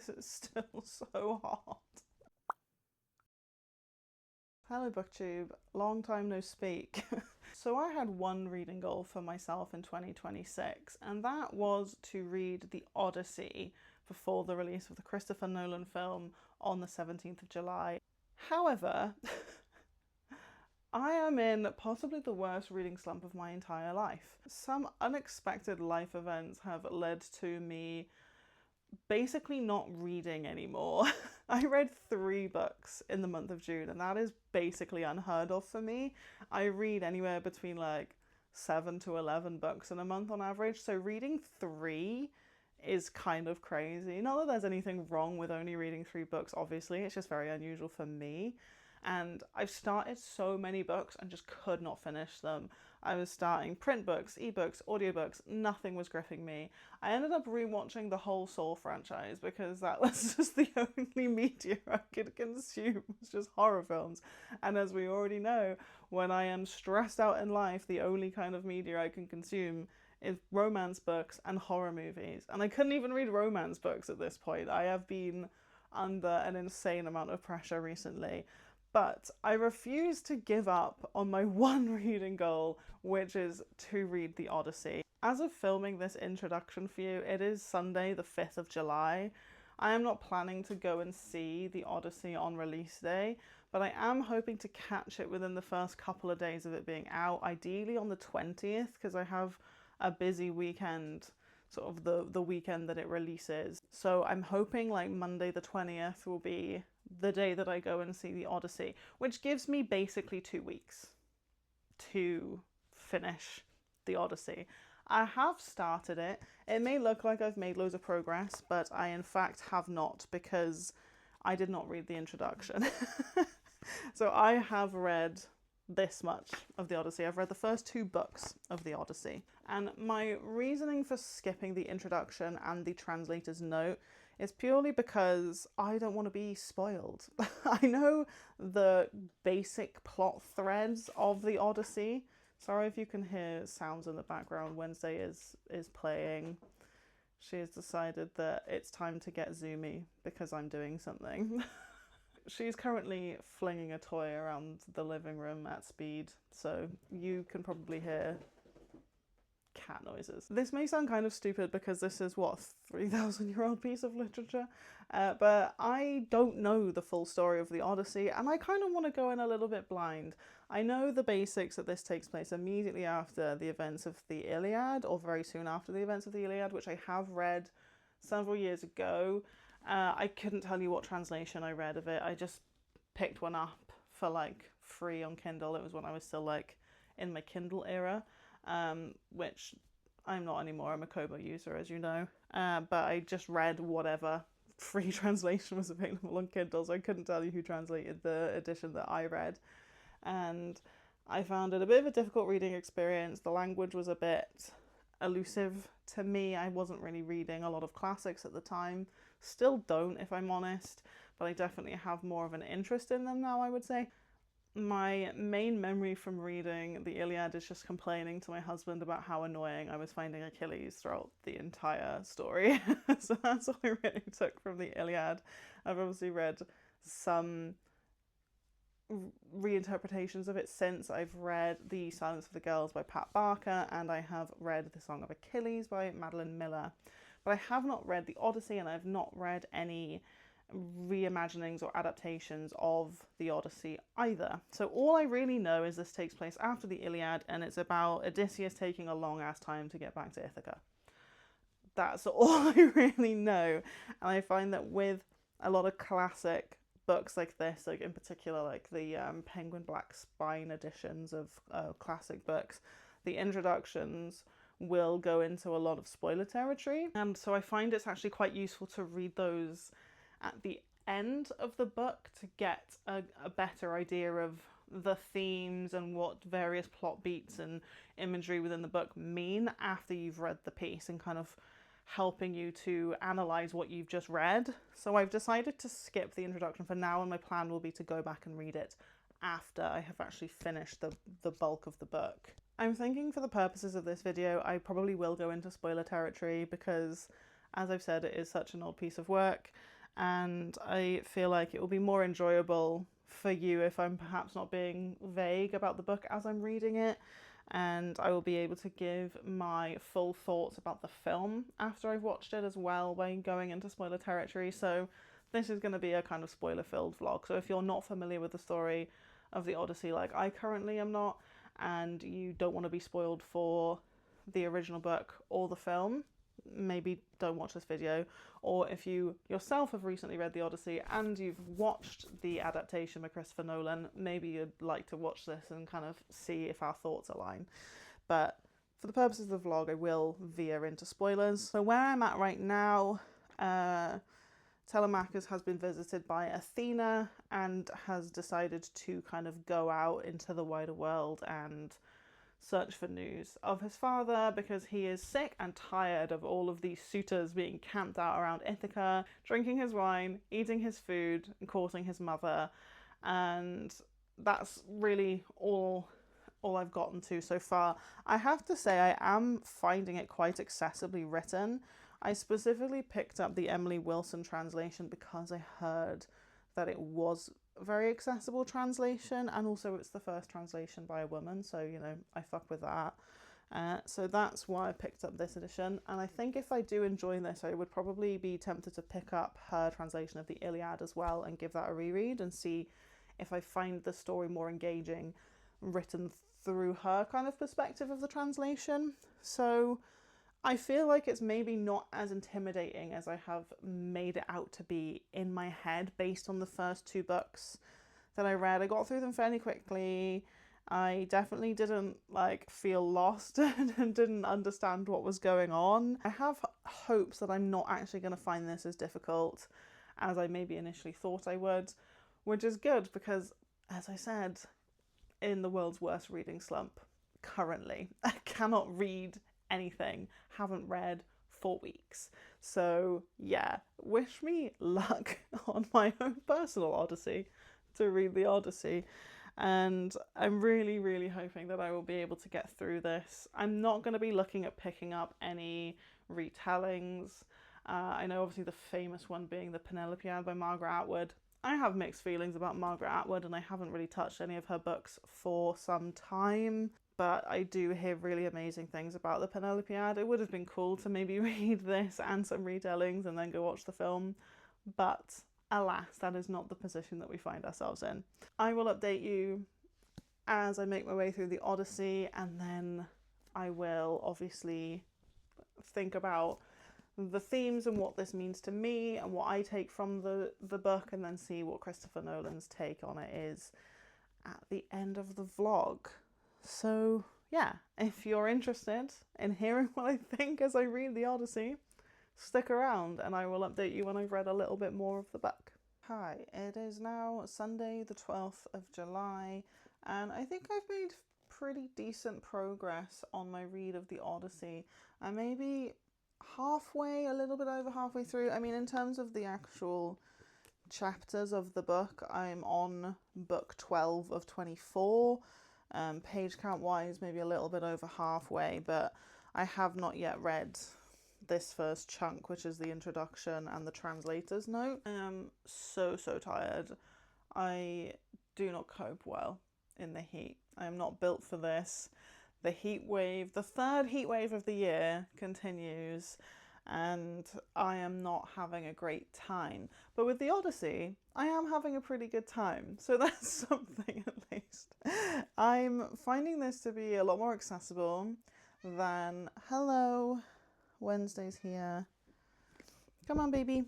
This is still so hard. Hello BookTube, long time no speak. So I had one reading goal for myself in 2026, and that was to read the Odyssey before the release of the Christopher Nolan film on the 17th of July. However, I am in possibly the worst reading slump of my entire life. Some unexpected life events have led to me basically not reading anymore. I read 3 books in the month of June, and that is basically unheard of for me. I read anywhere between like 7 to 11 books in a month on average, so reading 3 is kind of crazy. Not that there's anything wrong with only reading 3 books, obviously, it's just very unusual for me. And I've started so many books and just could not finish them. I was starting print books, ebooks, audiobooks, nothing was gripping me. I ended up rewatching the whole Saw franchise because that was just the only media I could consume, was just horror films. And as we already know, when I am stressed out in life, the only kind of media I can consume is romance books and horror movies. And I couldn't even read romance books at this point. I have been under an insane amount of pressure recently. But I refuse to give up on my one reading goal, which is to read the Odyssey. As of filming this introduction for you, it is Sunday the 5th of July. I am not planning to go and see the Odyssey on release day, but I am hoping to catch it within the first couple of days of it being out, ideally on the 20th, because I have a busy weekend, sort of the weekend that it releases. So I'm hoping like Monday the 20th will be the day that I go and see the Odyssey, which gives me basically 2 weeks to finish the Odyssey. I have started it. It may look like I've made loads of progress, but I in fact have not, because I did not read the introduction. So I have read this much of the Odyssey. I've read the first 2 books of the Odyssey, and my reasoning for skipping the introduction and the translator's note is purely because I don't want to be spoiled. I know the basic plot threads of the Odyssey. Sorry if you can hear sounds in the background. Wednesday is playing. She has decided that it's time to get zoomy because I'm doing something. She's currently flinging a toy around the living room at speed, so you can probably hear cat noises. This may sound kind of stupid because this is, what, 3,000-year-old piece of literature? But I don't know the full story of the Odyssey, and I kind of want to go in a little bit blind. I know the basics that this takes place immediately after the events of the Iliad, or very soon after the events of the Iliad, which I have read several years ago. I couldn't tell you what translation I read of it. I just picked one up for like free on Kindle. It was when I was still like in my Kindle era, which I'm not anymore. I'm a Kobo user, as you know. But I just read whatever free translation was available on Kindle, so I couldn't tell you who translated the edition that I read. And I found it a bit of a difficult reading experience. The language was a bit elusive to me. I wasn't really reading a lot of classics at the time. Still don't, if I'm honest, but I definitely have more of an interest in them now, I would say. My main memory from reading the Iliad is just complaining to my husband about how annoying I was finding Achilles throughout the entire story. So that's all I really took from the Iliad. I've obviously read some reinterpretations of it since. I've read The Silence of the Girls by Pat Barker, and I have read The Song of Achilles by Madeline Miller. But I have not read the Odyssey, and I've not read any reimaginings or adaptations of the Odyssey either. So all I really know is this takes place after the Iliad, and it's about Odysseus taking a long ass time to get back to Ithaca. That's all I really know. And I find that with a lot of classic books like this, like in particular like the Penguin Black Spine editions of classic books, the introductions will go into a lot of spoiler territory, and so I find it's actually quite useful to read those at the end of the book to get a better idea of the themes and what various plot beats and imagery within the book mean after you've read the piece, and kind of helping you to analyze what you've just read. So I've decided to skip the introduction for now, and my plan will be to go back and read it after I have actually finished the bulk of the book. I'm thinking for the purposes of this video, I probably will go into spoiler territory because As I've said, it is such an old piece of work, and I feel like it will be more enjoyable for you if I'm perhaps not being vague about the book as I'm reading it, and I will be able to give my full thoughts about the film after I've watched it as well by going into spoiler territory. So this is going to be a kind of spoiler-filled vlog. So if you're not familiar with the story of the Odyssey like I currently am not, and you don't want to be spoiled for the original book or the film, maybe don't watch this video. Or if you yourself have recently read the Odyssey and you've watched the adaptation by Christopher Nolan, maybe you'd like to watch this and kind of see if our thoughts align. But for the purposes of the vlog, I will veer into spoilers. So where I'm at right now, Telemachus has been visited by Athena and has decided to kind of go out into the wider world and search for news of his father, because he is sick and tired of all of these suitors being camped out around Ithaca, drinking his wine, eating his food, and courting his mother. And that's really all I've gotten to so far. I have to say I am finding it quite accessibly written. I specifically picked up the Emily Wilson translation because I heard that it was a very accessible translation, and also it's the first translation by a woman, so you know, I fuck with that. So that's why I picked up this edition, and I think if I do enjoy this, I would probably be tempted to pick up her translation of the Iliad as well and give that a reread and see if I find the story more engaging written through her kind of perspective of the translation. So I feel like it's maybe not as intimidating as I have made it out to be in my head based on the first two books that I read. I got through them fairly quickly. I definitely didn't feel lost and didn't understand what was going on. I have hopes that I'm not actually going to find this as difficult as I maybe initially thought I would, which is good because, as I said, in the world's worst reading slump currently, I cannot read anything, haven't read for weeks. So yeah, wish me luck on my own personal odyssey to read the Odyssey, and I'm really hoping that I will be able to get through this. I'm not going to be looking at picking up any retellings. I know obviously the famous one being the Penelopead by Margaret Atwood. I have mixed feelings about Margaret Atwood and I haven't really touched any of her books for some time, but I do hear really amazing things about the Penelopead. It would have been cool to maybe read this and some retellings and then go watch the film, but alas, that is not the position that we find ourselves in. I will update you as I make my way through the Odyssey, and then I will obviously think about the themes and what this means to me and what I take from the book, and then see what Christopher Nolan's take on it is at the end of the vlog. So yeah, if you're interested in hearing what I think as I read the Odyssey, stick around and I will update you when I've read a little bit more of the book. Hi, it is now Sunday the 12th of July, and I think I've made pretty decent progress on my read of the Odyssey. I may be halfway, a little bit over halfway through. I mean, in terms of the actual chapters of the book, I'm on book 12 of 24. Page count wise, maybe a little bit over halfway, but I have not yet read this first chunk, which is the introduction and the translator's note. I am so tired. I do not cope well in the heat. I am not built for this. The heat wave, the third heat wave of the year, continues, and I am not having a great time. But with the Odyssey, I am having a pretty good time, so that's something at least. I'm finding this to be a lot more accessible than... Hello, Wednesday's here. Come on, baby.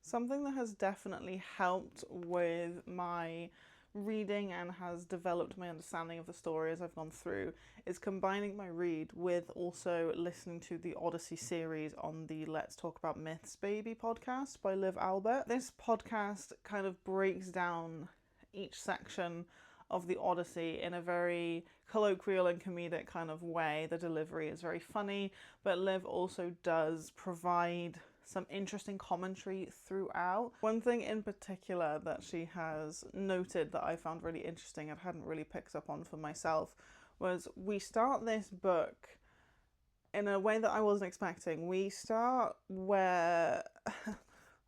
Something that has definitely helped with my reading and has developed my understanding of the story as I've gone through is combining my read with also listening to the Odyssey series on the Let's Talk About Myths Baby podcast by Liv Albert. This podcast kind of breaks down each section of the Odyssey in a very colloquial and comedic kind of way. The delivery is very funny, but Liv also does provide some interesting commentary throughout. One thing in particular that she has noted that I found really interesting and hadn't really picked up on for myself was we start this book in a way that I wasn't expecting. We start where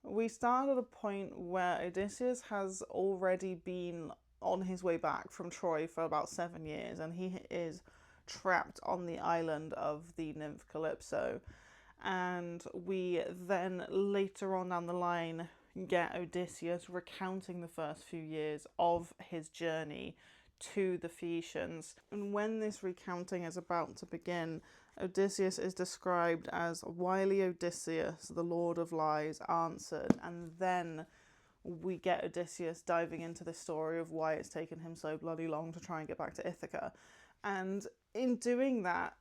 we start at a point where Odysseus has already been on his way back from Troy for about 7 years, and he is trapped on the island of the nymph Calypso. And we then later on down the line get Odysseus recounting the first few years of his journey to the Phaeacians. And when this recounting is about to begin, Odysseus is described as wily Odysseus, the Lord of Lies, answered. And then we get Odysseus diving into the story of why it's taken him so bloody long to try and get back to Ithaca. And in doing that,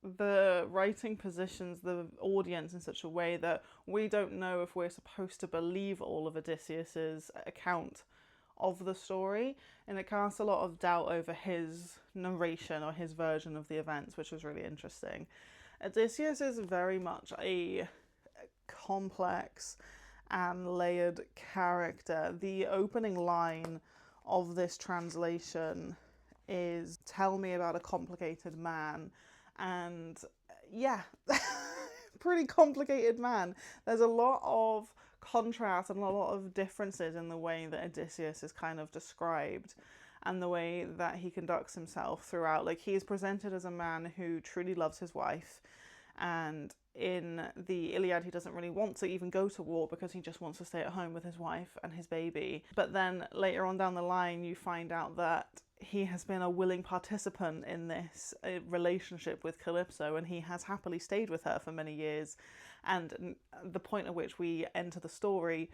the writing positions the audience in such a way that we don't know if we're supposed to believe all of Odysseus's account of the story, and it casts a lot of doubt over his narration or his version of the events, which was really interesting. Odysseus is very much a complex and layered character. The opening line of this translation is, "Tell me about a complicated man." And yeah, pretty complicated man. There's a lot of contrast and a lot of differences in the way that Odysseus is kind of described and the way that he conducts himself throughout. Like, he is presented as a man who truly loves his wife, and in the Iliad he doesn't really want to even go to war because he just wants to stay at home with his wife and his baby. But then later on down the line you find out that he has been a willing participant in this relationship with Calypso, and he has happily stayed with her for many years. And the point at which we enter the story,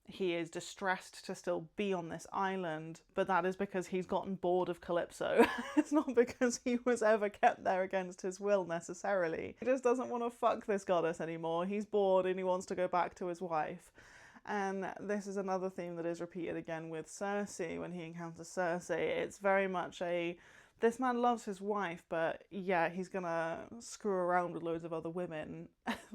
he is distressed to still be on this island, but that is because he's gotten bored of Calypso. It's not because he was ever kept there against his will necessarily. He just doesn't want to fuck this goddess anymore. He's bored and he wants to go back to his wife. And this is another theme that is repeated again with Circe. When he encounters Circe, it's very much this man loves his wife, but yeah, he's gonna screw around with loads of other women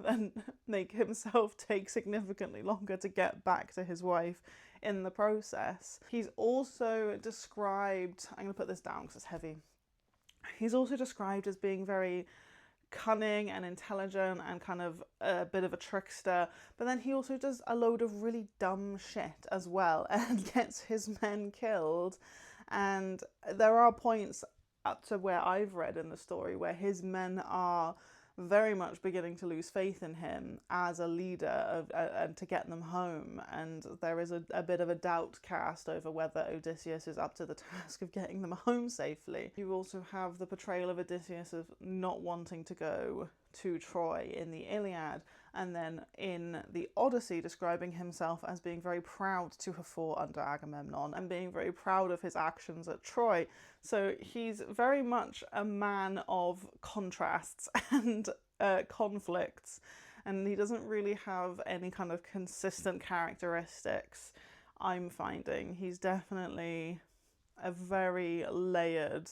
and make himself take significantly longer to get back to his wife in the process. He's also described, I'm gonna put this down because it's heavy, he's also described as being very cunning and intelligent and kind of a bit of a trickster, but then he also does a load of really dumb shit as well and gets his men killed. And there are points up to where I've read in the story where his men are very much beginning to lose faith in him as a leader and to get them home, and there is a bit of a doubt cast over whether Odysseus is up to the task of getting them home safely. You also have the portrayal of Odysseus of not wanting to go to Troy in the Iliad, and then in the Odyssey describing himself as being very proud to have fought under Agamemnon and being very proud of his actions at Troy. So he's very much a man of contrasts and conflicts, and he doesn't really have any kind of consistent characteristics, I'm finding. He's definitely a very layered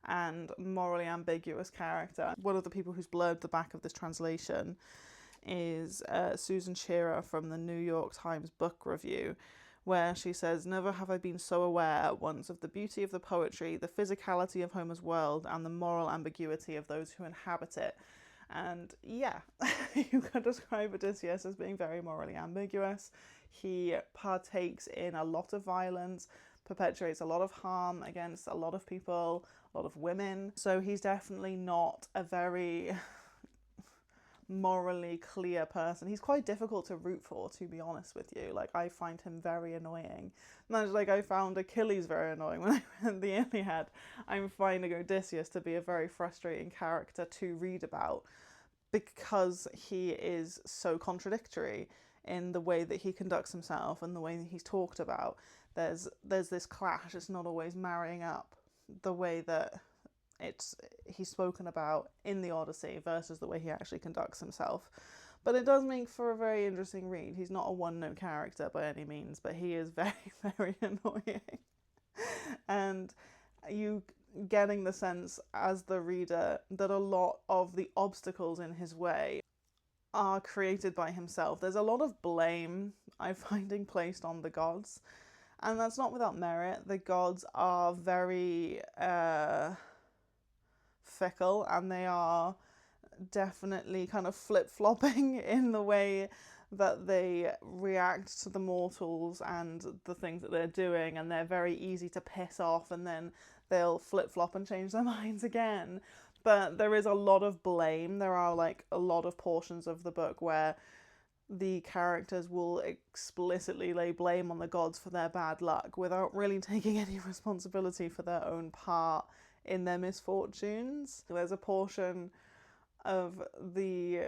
and morally ambiguous character. One of the people who's blurred the back of this translation is Susan Shearer from the New York Times Book Review, where she says, "Never have I been so aware at once of the beauty of the poetry, the physicality of Homer's world, and the moral ambiguity of those who inhabit it." And yeah, you could describe Odysseus as being very morally ambiguous. He partakes in a lot of violence, perpetuates a lot of harm against a lot of people, a lot of women. So he's definitely not a very morally clear person. He's quite difficult to root for, to be honest with you. Like, I find him very annoying. Much like I found Achilles very annoying when I read the Iliad, I'm finding Odysseus to be a very frustrating character to read about because he is so contradictory in the way that he conducts himself and the way that he's talked about. There's this clash. It's not always marrying up the way that he's spoken about in the Odyssey versus the way he actually conducts himself. But it does make for a very interesting read. He's not a one-note character by any means, but he is very, very annoying. And you getting the sense as the reader that a lot of the obstacles in his way are created by himself. There's a lot of blame I'm finding placed on the gods, and that's not without merit. The gods are very fickle, and they are definitely kind of flip-flopping in the way that they react to the mortals and the things that they're doing, and they're very easy to piss off, and then they'll flip-flop and change their minds again. But there is a lot of blame. There are like a lot of portions of the book where the characters will explicitly lay blame on the gods for their bad luck without really taking any responsibility for their own part in their misfortunes. There's a portion of the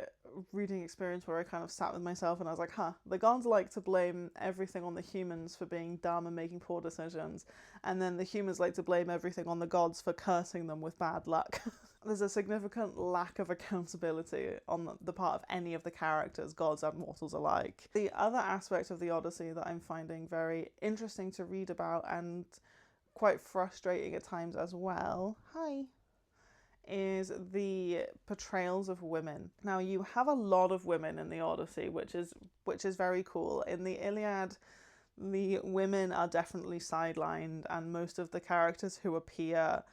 reading experience where I kind of sat with myself and I was like, the gods like to blame everything on the humans for being dumb and making poor decisions, and then the humans like to blame everything on the gods for cursing them with bad luck. There's a significant lack of accountability on the part of any of the characters, gods and mortals alike. The other aspect of the Odyssey that I'm finding very interesting to read about, and quite frustrating at times as well, is the portrayals of women. Now, you have a lot of women in the Odyssey, which is very cool. In the Iliad, the women are definitely sidelined, and most of the characters who appear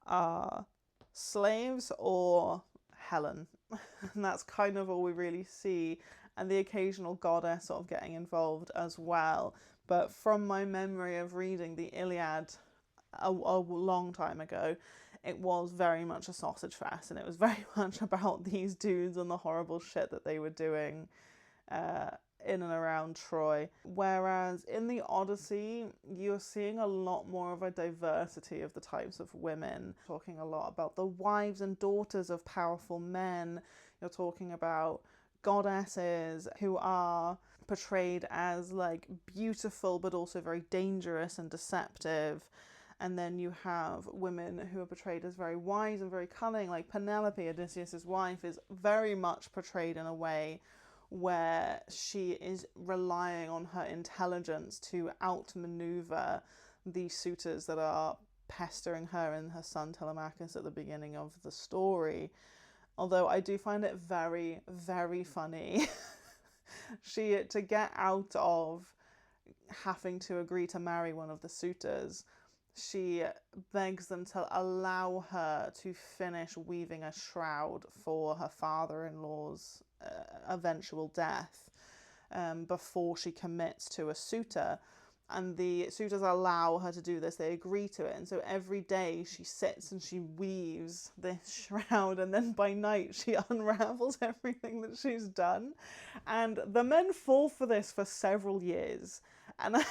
are slaves or Helen. And that's kind of all we really see, and the occasional goddess sort of getting involved as well. But from my memory of reading the Iliad a long time ago, it was very much a sausage fest, and it was very much about these dudes and the horrible shit that they were doing in and around Troy. Whereas in the Odyssey, you're seeing a lot more of a diversity of the types of women. Talking a lot about the wives and daughters of powerful men. You're talking about goddesses who are portrayed as like beautiful but also very dangerous and deceptive. And then you have women who are portrayed as very wise and very cunning, like Penelope, Odysseus's wife, is very much portrayed in a way where she is relying on her intelligence to outmaneuver the suitors that are pestering her and her son Telemachus at the beginning of the story. Although I do find it very, very funny. To get out of having to agree to marry one of the suitors, she begs them to allow her to finish weaving a shroud for her father-in-law's eventual death before she commits to a suitor. And the suitors allow her to do this, they agree to it. And so every day she sits and she weaves this shroud, and then by night she unravels everything that she's done. And the men fall for this for several years. And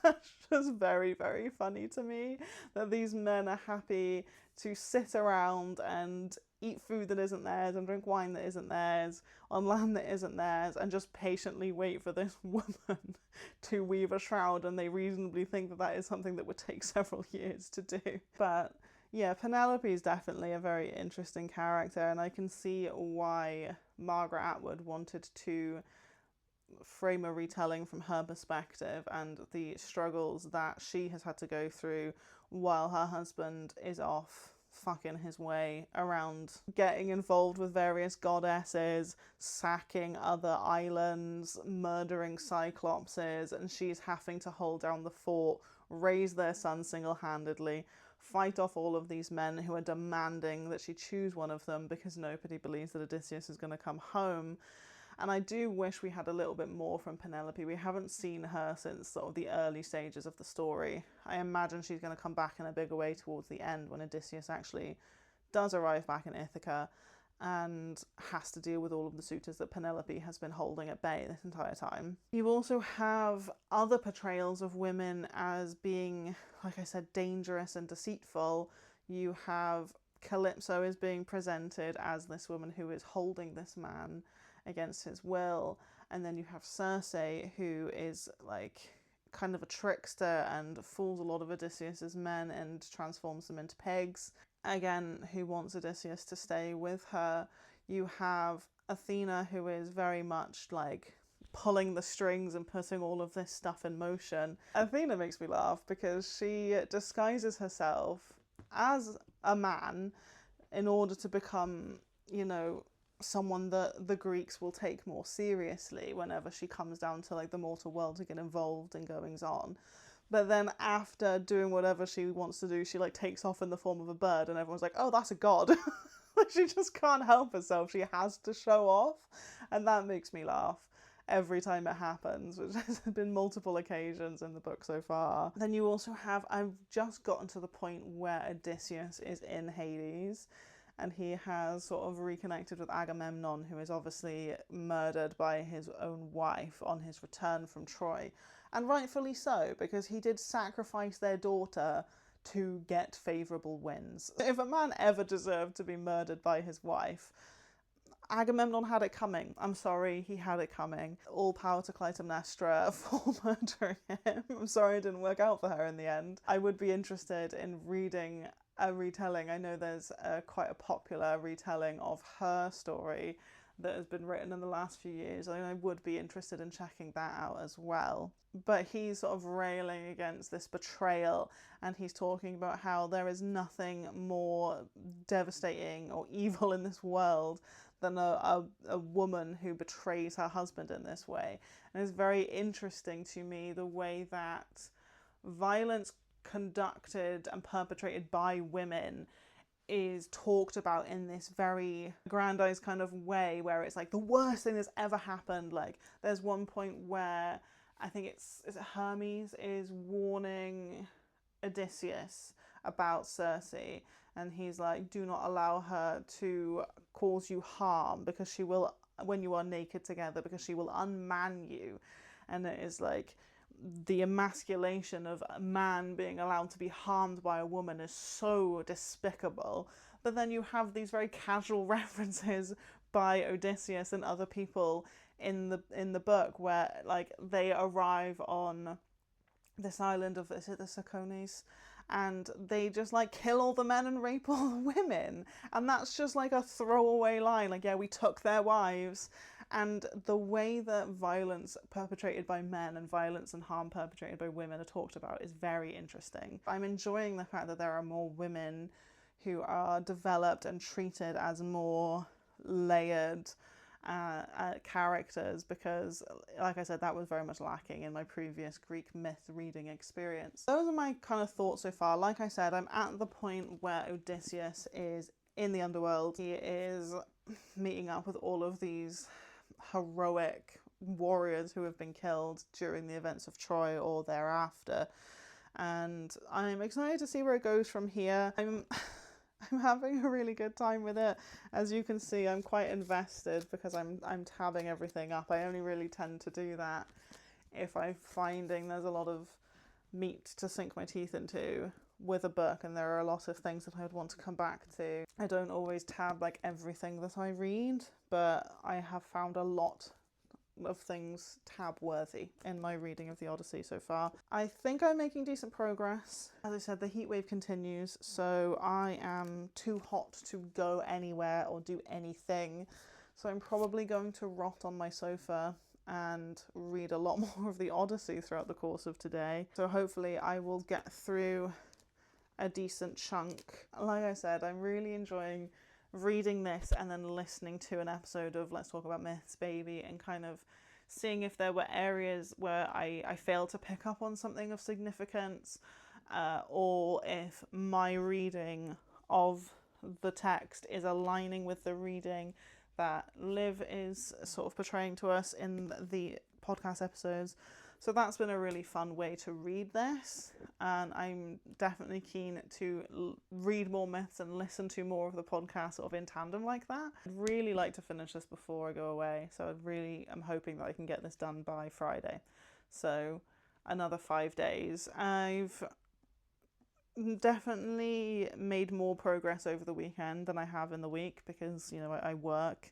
that's just very, very funny to me, that these men are happy to sit around and eat food that isn't theirs and drink wine that isn't theirs on land that isn't theirs, and just patiently wait for this woman to weave a shroud, and they reasonably think that that is something that would take several years to do. But yeah, Penelope is definitely a very interesting character, and I can see why Margaret Atwood wanted to frame a retelling from her perspective and the struggles that she has had to go through while her husband is off fucking his way around, getting involved with various goddesses, sacking other islands, murdering cyclopses, and she's having to hold down the fort, raise their son single-handedly, fight off all of these men who are demanding that she choose one of them because nobody believes that Odysseus is going to come home. And I do wish we had a little bit more from Penelope. We haven't seen her since sort of the early stages of the story. I imagine she's going to come back in a bigger way towards the end when Odysseus actually does arrive back in Ithaca and has to deal with all of the suitors that Penelope has been holding at bay this entire time. You also have other portrayals of women as being, like I said, dangerous and deceitful. You have Calypso is being presented as this woman who is holding this man against his will, and then you have Circe, who is like kind of a trickster and fools a lot of Odysseus's men and transforms them into pigs, again, who wants Odysseus to stay with her. You have Athena, who is very much like pulling the strings and putting all of this stuff in motion. Athena makes me laugh because she disguises herself as a man in order to become, someone that the Greeks will take more seriously whenever she comes down to like the mortal world to get involved in goings on. But then after doing whatever she wants to do, she like takes off in the form of a bird, and everyone's like, oh, that's a god. She just can't help herself. She has to show off. And that makes me laugh every time it happens, which has been multiple occasions in the book so far. Then you also have, I've just gotten to the point where Odysseus is in Hades, and he has sort of reconnected with Agamemnon, who is obviously murdered by his own wife on his return from Troy. And rightfully so, because he did sacrifice their daughter to get favourable winds. If a man ever deserved to be murdered by his wife, Agamemnon had it coming. I'm sorry, he had it coming. All power to Clytemnestra for murdering him. I'm sorry it didn't work out for her in the end. I would be interested in reading a retelling. I know there's quite a popular retelling of her story that has been written in the last few years. I would be interested in checking that out as well. But he's sort of railing against this betrayal, and he's talking about how there is nothing more devastating or evil in this world than a woman who betrays her husband in this way. And it's very interesting to me the way that violence conducted and perpetrated by women is talked about in this very grandiose kind of way, where it's like the worst thing that's ever happened. Like, there's one point where I think is it Hermes is warning Odysseus about Circe, and he's like, do not allow her to cause you harm, because she will, when you are naked together, because she will unman you. And it is like, the emasculation of a man being allowed to be harmed by a woman is so despicable. But then you have these very casual references by Odysseus and other people in the book, where like they arrive on this island of, is it the Sacones? And they just like kill all the men and rape all the women. And that's just like a throwaway line, like, yeah, we took their wives. And the way that violence perpetrated by men and violence and harm perpetrated by women are talked about is very interesting. I'm enjoying the fact that there are more women who are developed and treated as more layered characters, because, like I said, that was very much lacking in my previous Greek myth reading experience. Those are my kind of thoughts so far. Like I said, I'm at the point where Odysseus is in the underworld. He is meeting up with all of these heroic warriors who have been killed during the events of Troy or thereafter, and I'm excited to see where it goes from here. I'm having a really good time with it. As you can see, I'm quite invested because I'm tabbing everything up. I only really tend to do that if I'm finding there's a lot of meat to sink my teeth into with a book, and there are a lot of things that I would want to come back to. I don't always tab like everything that I read, but I have found a lot of things tab worthy in my reading of the Odyssey so far. I think I'm making decent progress. As I said, the heat wave continues, so I am too hot to go anywhere or do anything. So I'm probably going to rot on my sofa and read a lot more of the Odyssey throughout the course of today. So hopefully I will get through a decent chunk. Like I said, I'm really enjoying reading this and then listening to an episode of Let's Talk About Myths, Baby, and kind of seeing if there were areas where I failed to pick up on something of significance, or if my reading of the text is aligning with the reading that Liv is sort of portraying to us in the podcast episodes. So that's been a really fun way to read this, and I'm definitely keen to read more myths and listen to more of the podcast sort of in tandem like that. I'd really like to finish this before I go away, so I'm hoping that I can get this done by Friday. So another 5 days. I've definitely made more progress over the weekend than I have in the week, because, you know, I work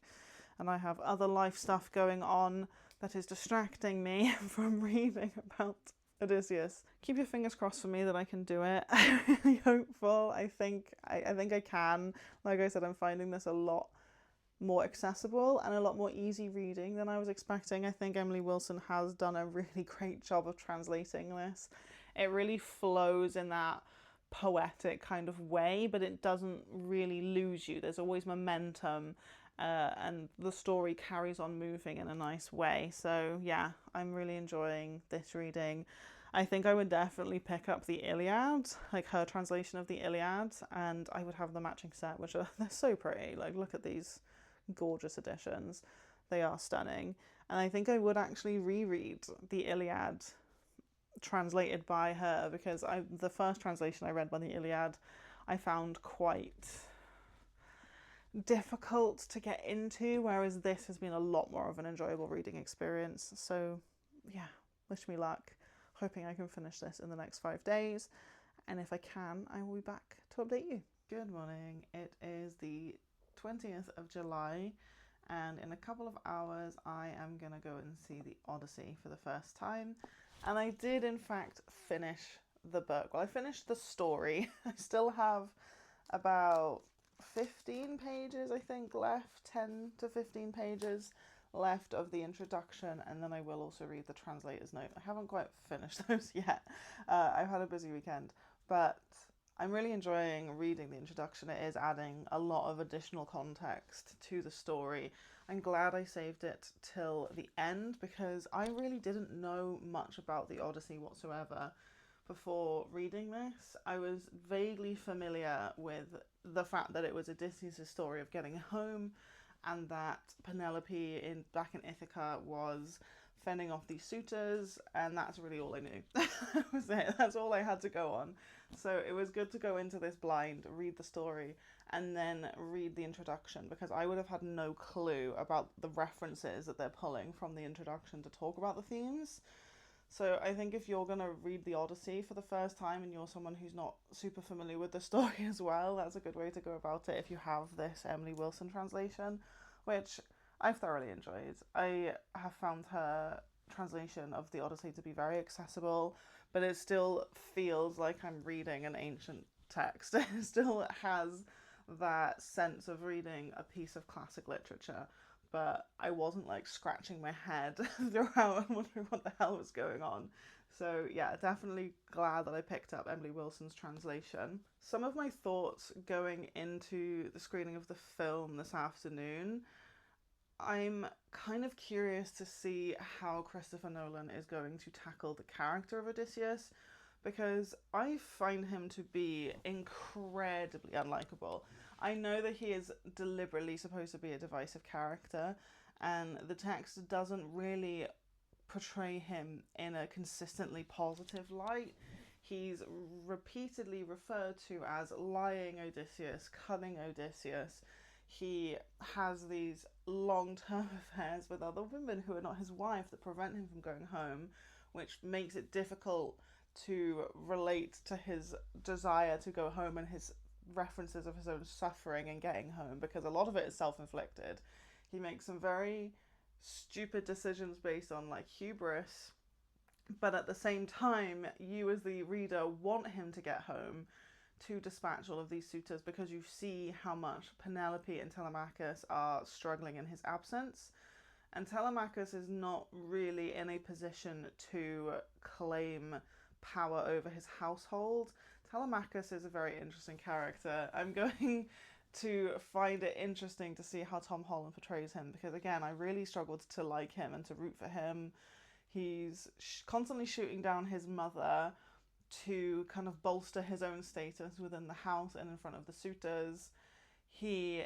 and I have other life stuff going on that is distracting me from reading about Odysseus. Keep your fingers crossed for me that I can do it. I'm really hopeful. I think I can. Like I said, I'm finding this a lot more accessible and a lot more easy reading than I was expecting. I think Emily Wilson has done a really great job of translating this. It really flows in that poetic kind of way, but it doesn't really lose you. There's always momentum. And the story carries on moving in a nice way. So yeah, I'm really enjoying this reading. I think I would definitely pick up the Iliad, like her translation of the Iliad, and I would have the matching set, which are they're so pretty. Like, look at these gorgeous editions. They are stunning. And I think I would actually reread the Iliad translated by her, because the first translation I read by the Iliad I found quite difficult to get into, whereas this has been a lot more of an enjoyable reading experience. So yeah, wish me luck. Hoping I can finish this in the next 5 days, and if I can, I will be back to update you. Good morning. It is the 20th of July, and in a couple of hours I am gonna go and see the Odyssey for the first time. And I did in fact finish the book. Well, I finished the story. I still have about 15 pages, I think, left, 10 to 15 pages left of the introduction, and then I will also read the translator's note. I haven't quite finished those yet. I've had a busy weekend, but I'm really enjoying reading the introduction. It is adding a lot of additional context to the story. I'm glad I saved it till the end, because I really didn't know much about the Odyssey whatsoever before reading this. I was vaguely familiar with the fact that it was Odysseus' story of getting home, and that Penelope back in Ithaca was fending off these suitors, and that's really all I knew. That was it. That's all I had to go on. So it was good to go into this blind, read the story, and then read the introduction, because I would have had no clue about the references that they're pulling from the introduction to talk about the themes. So I think if you're going to read the Odyssey for the first time and you're someone who's not super familiar with the story as well, that's a good way to go about it if you have this Emily Wilson translation, which I've thoroughly enjoyed. I have found her translation of the Odyssey to be very accessible, but it still feels like I'm reading an ancient text. It still has that sense of reading a piece of classic literature, but I wasn't like scratching my head throughout and wondering what the hell was going on. So yeah, definitely glad that I picked up Emily Wilson's translation. Some of my thoughts going into the screening of the film this afternoon, I'm kind of curious to see how Christopher Nolan is going to tackle the character of Odysseus, because I find him to be incredibly unlikable. I know that he is deliberately supposed to be a divisive character, and the text doesn't really portray him in a consistently positive light. He's repeatedly referred to as lying Odysseus, cunning Odysseus. He has these long-term affairs with other women who are not his wife that prevent him from going home, which makes it difficult to relate to his desire to go home and his references of his own suffering and getting home, because a lot of it is self-inflicted. He makes some very stupid decisions based on like hubris, but at the same time you as the reader want him to get home to dispatch all of these suitors, because you see how much Penelope and Telemachus are struggling in his absence, and Telemachus is not really in a position to claim power over his household. Telemachus is a very interesting character. I'm going to find it interesting to see how Tom Holland portrays him, because again, I really struggled to like him and to root for him. He's constantly shooting down his mother to kind of bolster his own status within the house and in front of the suitors. He's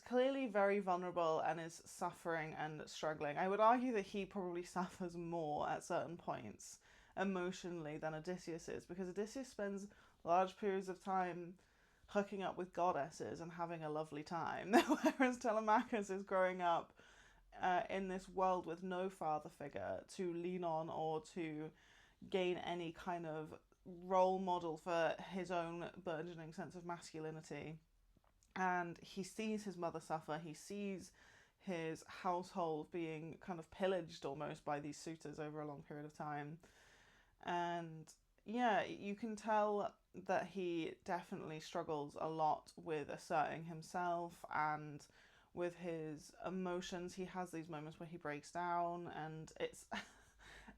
clearly very vulnerable and is suffering and struggling. I would argue that he probably suffers more at certain points emotionally than Odysseus is, because Odysseus spends large periods of time hooking up with goddesses and having a lovely time, whereas Telemachus is growing up in this world with no father figure to lean on or to gain any kind of role model for his own burgeoning sense of masculinity. And he sees his mother suffer, he sees his household being kind of pillaged almost by these suitors over a long period of time. And yeah, you can tell that he definitely struggles a lot with asserting himself and with his emotions. He has these moments where he breaks down, and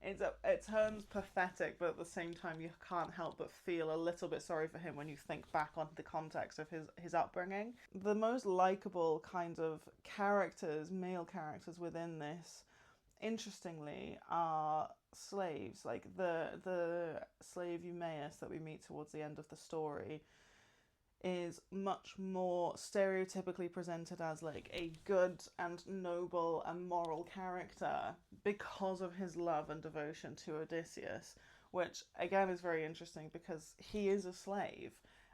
it turns pathetic, but at the same time you can't help but feel a little bit sorry for him when you think back on the context of his upbringing. The most likable kind of characters, male characters within this, interestingly, are slaves. Like the slave Eumaeus that we meet towards the end of the story is much more stereotypically presented as like a good and noble and moral character because of his love and devotion to Odysseus, which again is very interesting because he is a slave,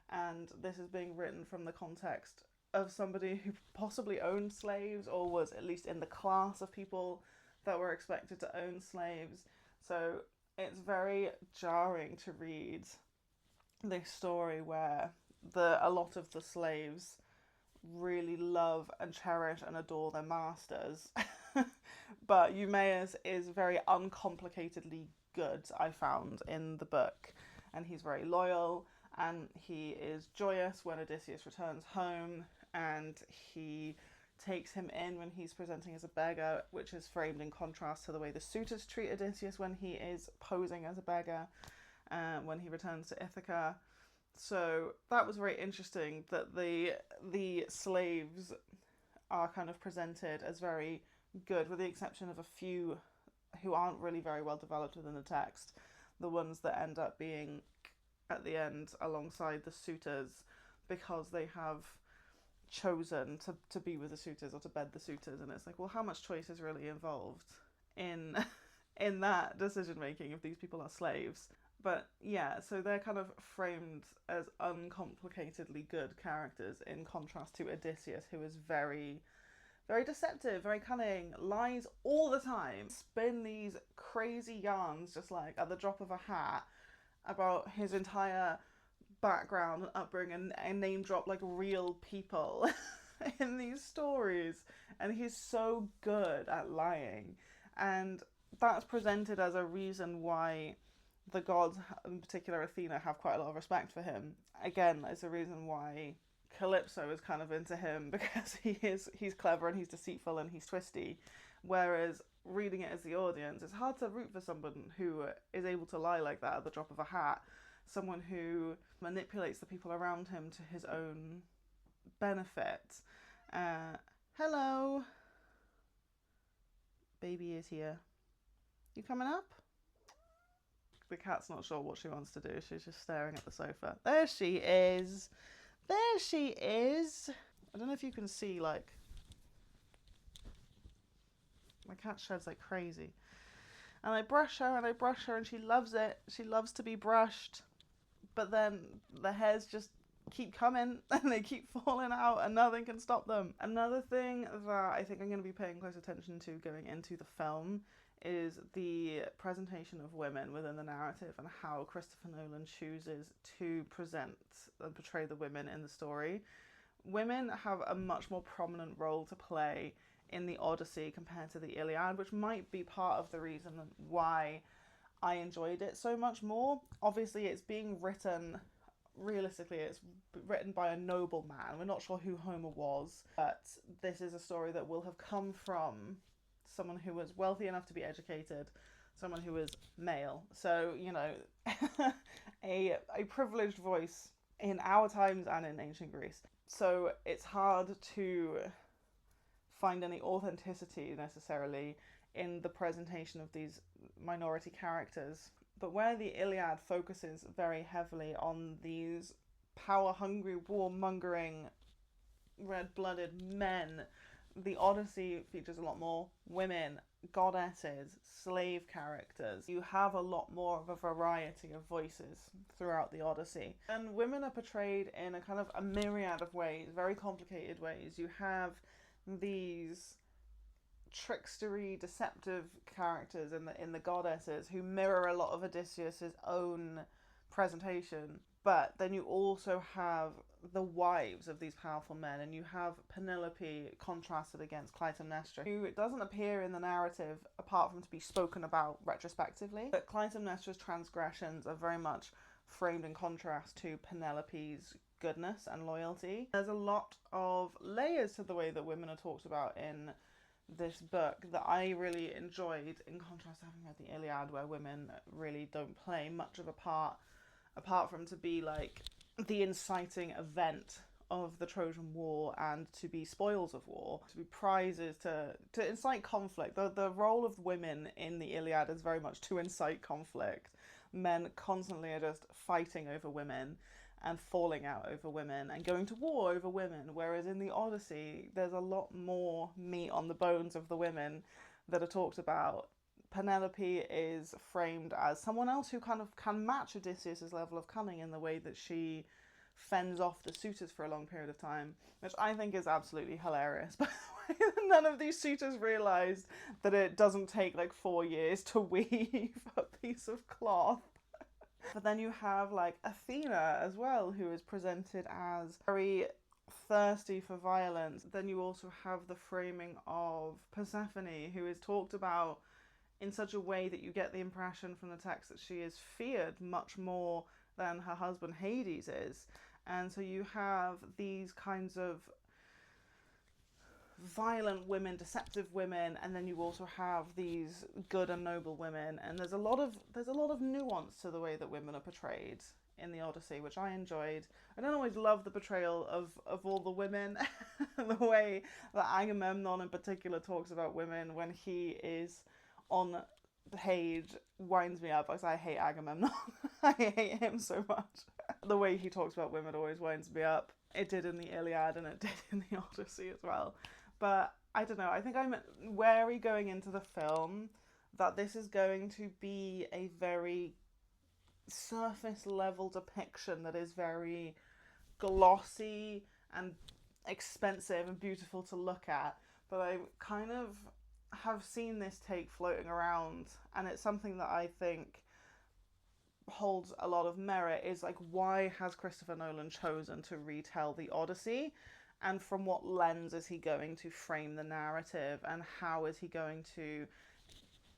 and this is being written from the context of somebody who possibly owned slaves or was at least in the class of people that were expected to own slaves. So it's very jarring to read this story where a lot of the slaves really love and cherish and adore their masters. But Eumaeus is very uncomplicatedly good, I found, in the book. And he's very loyal, and he is joyous when Odysseus returns home, and he takes him in when he's presenting as a beggar, which is framed in contrast to the way the suitors treat Odysseus when he is posing as a beggar, when he returns to Ithaca. So that was very interesting that the slaves are kind of presented as very good, with the exception of a few who aren't really very well developed within the text. The ones that end up being at the end alongside the suitors because they have chosen to be with the suitors or to bed the suitors, and it's like, well, how much choice is really involved in in that decision making if these people are slaves? But yeah, so they're kind of framed as uncomplicatedly good characters in contrast to Odysseus, who is very, very deceptive, very cunning, lies all the time, spin these crazy yarns just like at the drop of a hat about his entire background and upbringing, and name drop like real people in these stories. And he's so good at lying, and that's presented as a reason why the gods, in particular Athena, have quite a lot of respect for him. Again, it's a reason why Calypso is kind of into him, because he's clever and he's deceitful and he's twisty. Whereas reading it as the audience, it's hard to root for someone who is able to lie like that at the drop of a hat. Someone who manipulates the people around him to his own benefit. Hello. Baby is here. You coming up? The cat's not sure what she wants to do. She's just staring at the sofa. There she is. There she is. I don't know if you can see, like, my cat sheds like crazy. And I brush her and I brush her and she loves it. She loves to be brushed. But then the hairs just keep coming and they keep falling out and nothing can stop them. Another thing that I think I'm going to be paying close attention to going into the film is the presentation of women within the narrative and how Christopher Nolan chooses to present and portray the women in the story. Women have a much more prominent role to play in the Odyssey compared to the Iliad, which might be part of the reason why I enjoyed it so much more. Obviously, it's being written, realistically, it's written by a noble man. We're not sure who Homer was, but this is a story that will have come from someone who was wealthy enough to be educated, someone who was male. So, you know, a privileged voice in our times and in ancient Greece. So it's hard to find any authenticity necessarily in the presentation of these minority characters. But where the Iliad focuses very heavily on these power-hungry, war-mongering, red-blooded men, the Odyssey features a lot more women, goddesses, slave characters. You have a lot more of a variety of voices throughout the Odyssey. And women are portrayed in a kind of a myriad of ways, very complicated ways. You have these trickstery, deceptive characters in the goddesses who mirror a lot of Odysseus's own presentation. But then you also have the wives of these powerful men, and you have Penelope contrasted against Clytemnestra, who doesn't appear in the narrative apart from to be spoken about retrospectively. But Clytemnestra's transgressions are very much framed in contrast to Penelope's goodness and loyalty. There's a lot of layers to the way that women are talked about in this book that I really enjoyed, in contrast to having read the Iliad, where women really don't play much of a part apart from to be like the inciting event of the Trojan War and to be spoils of war, to be prizes, to incite conflict. The role of women in the Iliad is very much to incite conflict. Men constantly are just fighting over women and falling out over women and going to war over women, whereas in the Odyssey there's a lot more meat on the bones of the women that are talked about. Penelope is framed as someone else who kind of can match Odysseus's level of cunning in the way that she fends off the suitors for a long period of time, which I think is absolutely hilarious. By the way, none of these suitors realised that it doesn't take like 4 years to weave a piece of cloth. But then you have like Athena as well, who is presented as very thirsty for violence. Then you also have the framing of Persephone, who is talked about in such a way that you get the impression from the text that she is feared much more than her husband Hades is. And so you have these kinds of violent women, deceptive women, and then you also have these good and noble women, and there's a lot of nuance to the way that women are portrayed in the Odyssey, which I enjoyed. I don't always love the portrayal of all the women, the way that Agamemnon in particular talks about women when he is on the page winds me up because I hate Agamemnon. I hate him so much. The way he talks about women always winds me up. It did in the Iliad and it did in the Odyssey as well. But I don't know, I think I'm wary going into the film that this is going to be a very surface level depiction that is very glossy and expensive and beautiful to look at. But I kind of have seen this take floating around, and it's something that I think holds a lot of merit, is like, why has Christopher Nolan chosen to retell the Odyssey? And from what lens is he going to frame the narrative, and how is he going to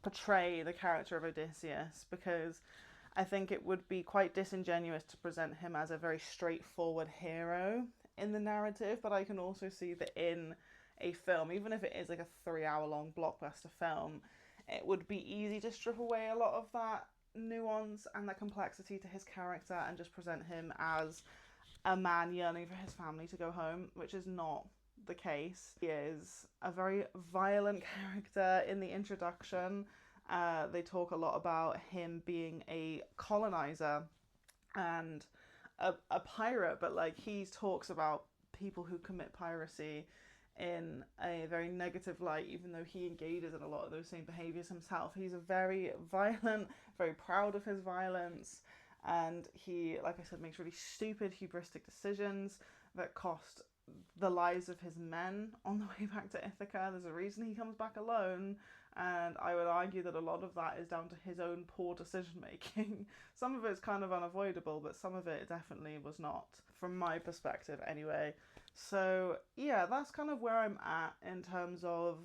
portray the character of Odysseus? Because I think it would be quite disingenuous to present him as a very straightforward hero in the narrative, but I can also see that in a film, even if it is like a 3-hour-long blockbuster film, it would be easy to strip away a lot of that nuance and that complexity to his character and just present him as a man yearning for his family to go home, which is not the case. He is a very violent character in the introduction. They talk a lot about him being a colonizer and a pirate, but like he talks about people who commit piracy in a very negative light, even though he engages in a lot of those same behaviours himself. He's a very violent, very proud of his violence, and he, like I said, makes really stupid, hubristic decisions that cost the lives of his men on the way back to Ithaca. There's a reason he comes back alone, and I would argue that a lot of that is down to his own poor decision making. Some of it's kind of unavoidable, but some of it definitely was not, from my perspective anyway. So yeah, that's kind of where I'm at in terms of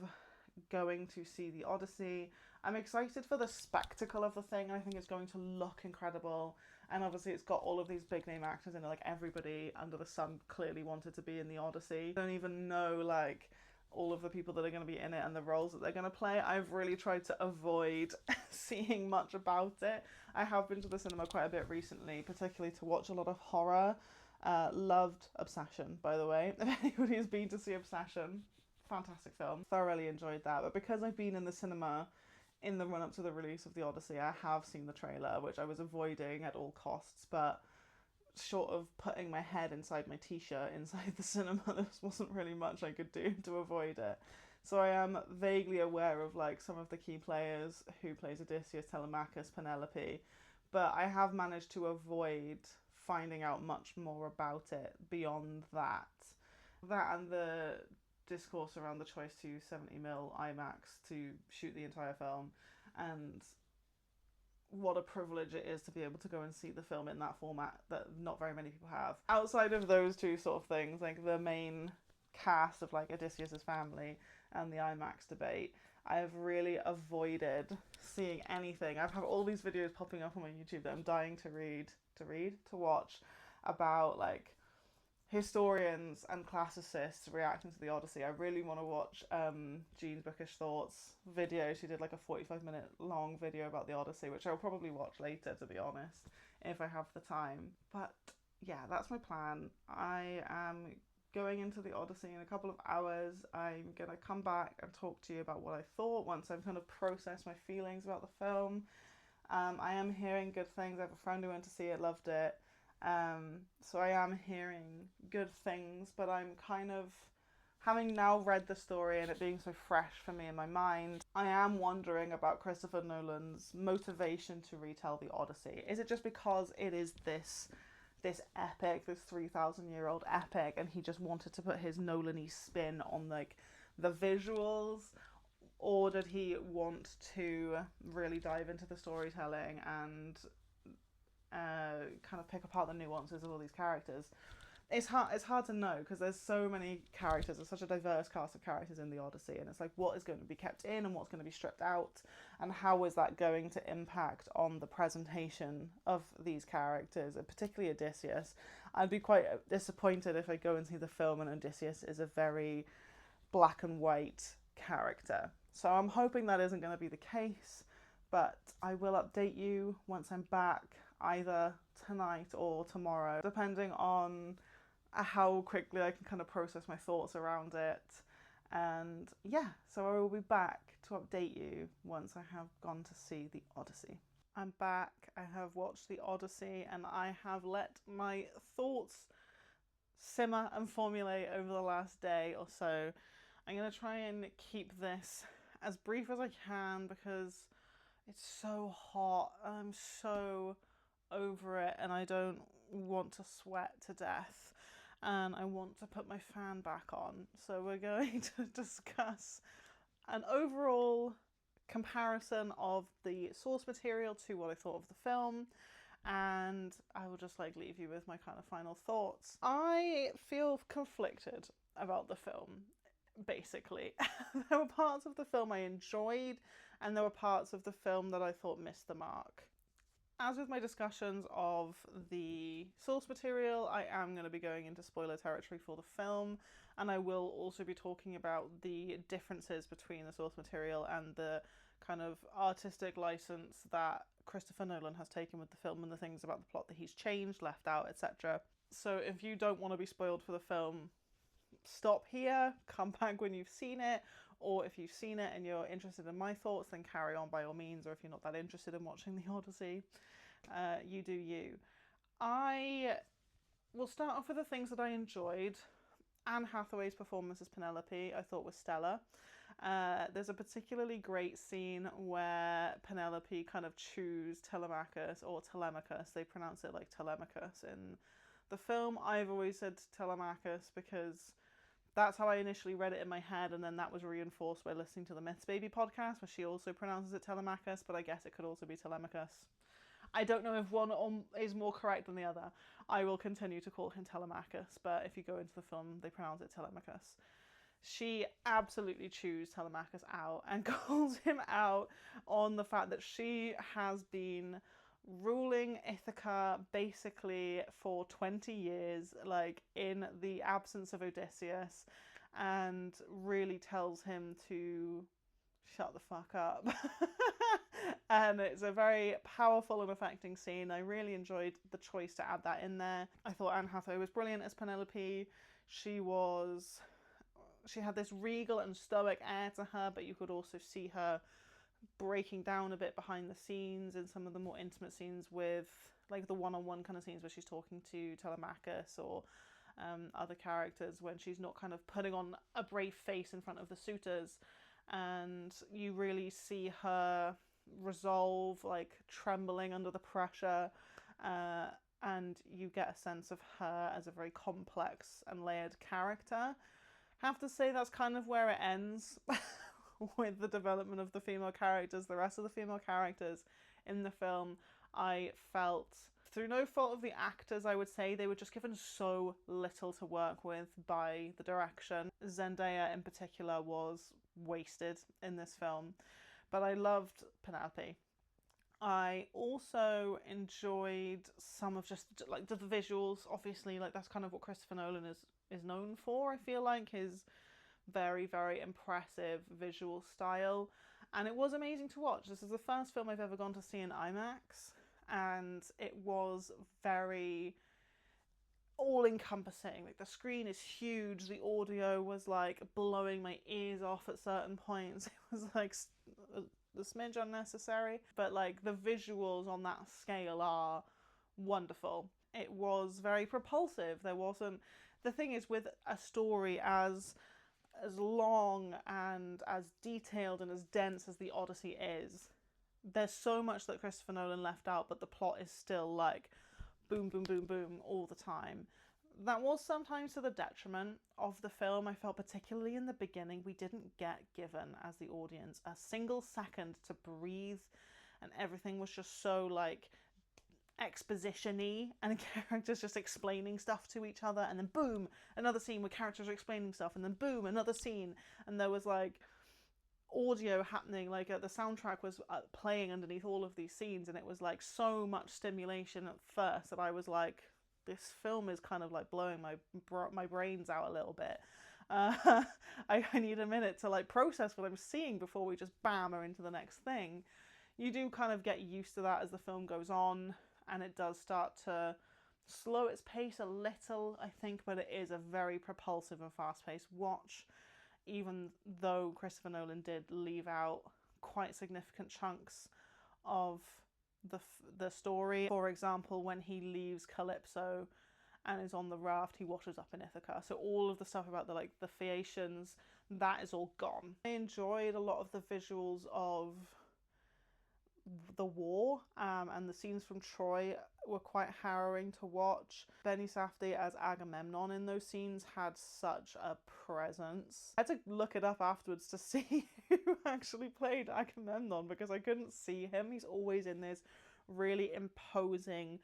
going to see the Odyssey. I'm excited for the spectacle of the thing. I think it's going to look incredible, and obviously it's got all of these big name actors in it. Like, everybody under the sun clearly wanted to be in the Odyssey. I don't even know like all of the people that are going to be in it and the roles that they're going to play. I've really tried to avoid seeing much about it. I have been to the cinema quite a bit recently, particularly to watch a lot of horror. Loved Obsession, by the way. If anybody has been to see Obsession, fantastic film. Thoroughly enjoyed that. But because I've been in the cinema in the run-up to the release of the Odyssey, I have seen the trailer, which I was avoiding at all costs, but short of putting my head inside my t-shirt inside the cinema, there wasn't really much I could do to avoid it. So I am vaguely aware of like some of the key players who plays Odysseus, Telemachus, Penelope, but I have managed to avoid finding out much more about it beyond that. That and the discourse around the choice to use 70mm IMAX to shoot the entire film, and what a privilege it is to be able to go and see the film in that format that not very many people have. Outside of those two sort of things, like the main cast of like Odysseus's family and the IMAX debate, I have really avoided seeing anything. I've had all these videos popping up on my YouTube that I'm dying to watch about like historians and classicists reacting to the Odyssey. I really want to watch Jean's Bookish Thoughts video. She did like a 45-minute long video about the Odyssey, which I'll probably watch later, to be honest, if I have the time. But yeah, that's my plan. I am going into the Odyssey in a couple of hours. I'm gonna come back and talk to you about what I thought once I've kind of processed my feelings about the film. I am hearing good things. I have a friend who went to see it, loved it. So I am hearing good things, but I'm kind of, having now read the story and it being so fresh for me in my mind, I am wondering about Christopher Nolan's motivation to retell the Odyssey. Is it just because it is this epic, this 3,000-year-old epic, and he just wanted to put his Nolan-y spin on like the visuals, or did he want to really dive into the storytelling and kind of pick apart the nuances of all these characters? It's hard to know because there's so many characters. There's such a diverse cast of characters in the Odyssey, and it's like, what is going to be kept in and what's going to be stripped out, and how is that going to impact on the presentation of these characters, and particularly Odysseus. I'd be quite disappointed if I go and see the film and Odysseus is a very black and white character. So I'm hoping that isn't going to be the case, but I will update you once I'm back, either tonight or tomorrow, depending on how quickly I can kind of process my thoughts around it. And yeah, so I will be back to update you once I have gone to see the Odyssey. I'm back, I have watched the Odyssey, and I have let my thoughts simmer and formulate over the last day or so. I'm going to try and keep this as brief as I can because it's so hot and I'm so over it, and I don't want to sweat to death, and I want to put my fan back on. So we're going to discuss an overall comparison of the source material to what I thought of the film, and I will just like leave you with my kind of final thoughts. I feel conflicted about the film, basically. There were parts of the film I enjoyed, and there were parts of the film that I thought missed the mark. As with my discussions of the source material, I am going to be going into spoiler territory for the film, and I will also be talking about the differences between the source material and the kind of artistic license that Christopher Nolan has taken with the film, and the things about the plot that he's changed, left out, etc. So if you don't want to be spoiled for the film, stop here, come back when you've seen it, or if you've seen it and you're interested in my thoughts, then carry on by all means, or if you're not that interested in watching the Odyssey, you do you. I will start off with the things that I enjoyed. Anne Hathaway's performance as Penelope I thought was stellar. There's a particularly great scene where Penelope kind of chews Telemachus, or Telemachus, they pronounce it like Telemachus in the film. I've always said Telemachus because that's how I initially read it in my head, and then that was reinforced by listening to the Myths Baby podcast, where she also pronounces it Telemachus, but I guess it could also be Telemachus. I don't know if one is more correct than the other. I will continue to call him Telemachus, but if you go into the film, they pronounce it Telemachus. She absolutely chews Telemachus out and calls him out on the fact that she has been ruling Ithaca basically for 20 years, like in the absence of Odysseus, and really tells him to shut the fuck up. And it's a very powerful and affecting scene. I really enjoyed the choice to add that in there. I thought Anne Hathaway was brilliant as Penelope. She had this regal and stoic air to her, but you could also see her breaking down a bit behind the scenes in some of the more intimate scenes, with like the one-on-one kind of scenes where she's talking to Telemachus or other characters, when she's not kind of putting on a brave face in front of the suitors, and you really see her resolve, like trembling under the pressure, and you get a sense of her as a very complex and layered character. Have to say that's kind of where it ends with the development of the female characters. The rest of the female characters in the film, I felt, through no fault of the actors, I would say they were just given so little to work with by the direction. Zendaya in particular was wasted in this film, but I loved Penelope. I also enjoyed some of just like the visuals. Obviously, like that's kind of what Christopher Nolan is known for. I feel like his very, very impressive visual style, and it was amazing to watch. This is the first film I've ever gone to see in IMAX, and it was very all encompassing. Like the screen is huge, the audio was like blowing my ears off at certain points. It was like the smidge unnecessary, but like the visuals on that scale are wonderful. It was very propulsive. There wasn't, the thing is, with a story as long and as detailed and as dense as the Odyssey is, there's so much that Christopher Nolan left out, but the plot is still like boom, boom, boom, boom all the time. That was sometimes to the detriment of the film. I felt particularly in the beginning, we didn't get given, as the audience, a single second to breathe, and everything was just so like exposition-y, and characters just explaining stuff to each other, and then boom, another scene where characters are explaining stuff, and then boom, another scene, and there was like audio happening, like the soundtrack was playing underneath all of these scenes, and it was like so much stimulation at first that I was like, this film is kind of like blowing my brains out a little bit. I need a minute to like process what I'm seeing before we just bam are into the next thing. You do kind of get used to that as the film goes on, and it does start to slow its pace a little, I think, but it is a very propulsive and fast-paced watch, even though Christopher Nolan did leave out quite significant chunks of the story. For example, when he leaves Calypso and is on the raft, he washes up in Ithaca. So all of the stuff about the Phaeacians, that is all gone. I enjoyed a lot of the visuals of the war, and the scenes from Troy were quite harrowing to watch. Benny Safdie as Agamemnon in those scenes had such a presence. I had to look it up afterwards to see who actually played Agamemnon, because I couldn't see him. He's always in this really imposing,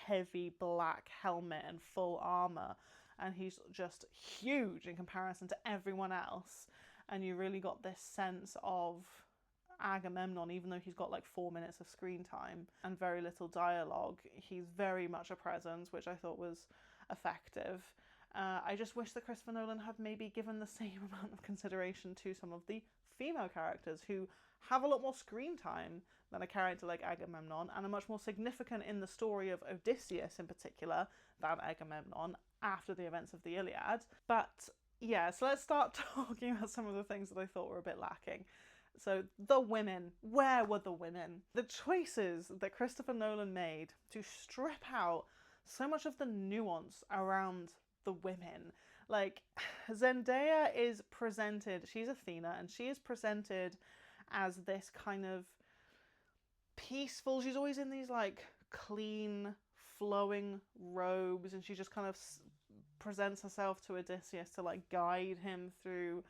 heavy black helmet and full armor, and he's just huge in comparison to everyone else, and you really got this sense of Agamemnon, even though he's got like 4 minutes of screen time and very little dialogue. He's very much a presence, which I thought was effective. I just wish that Christopher Nolan had maybe given the same amount of consideration to some of the female characters who have a lot more screen time than a character like Agamemnon, and are much more significant in the story of Odysseus in particular than Agamemnon after the events of the Iliad. But yeah, so let's start talking about some of the things that I thought were a bit lacking. So the women, where were the women? The choices that Christopher Nolan made to strip out so much of the nuance around the women. Like, Zendaya is presented, she's Athena, and she is presented as this kind of peaceful, she's always in these like clean, flowing robes, and she just kind of presents herself to Odysseus to like guide him through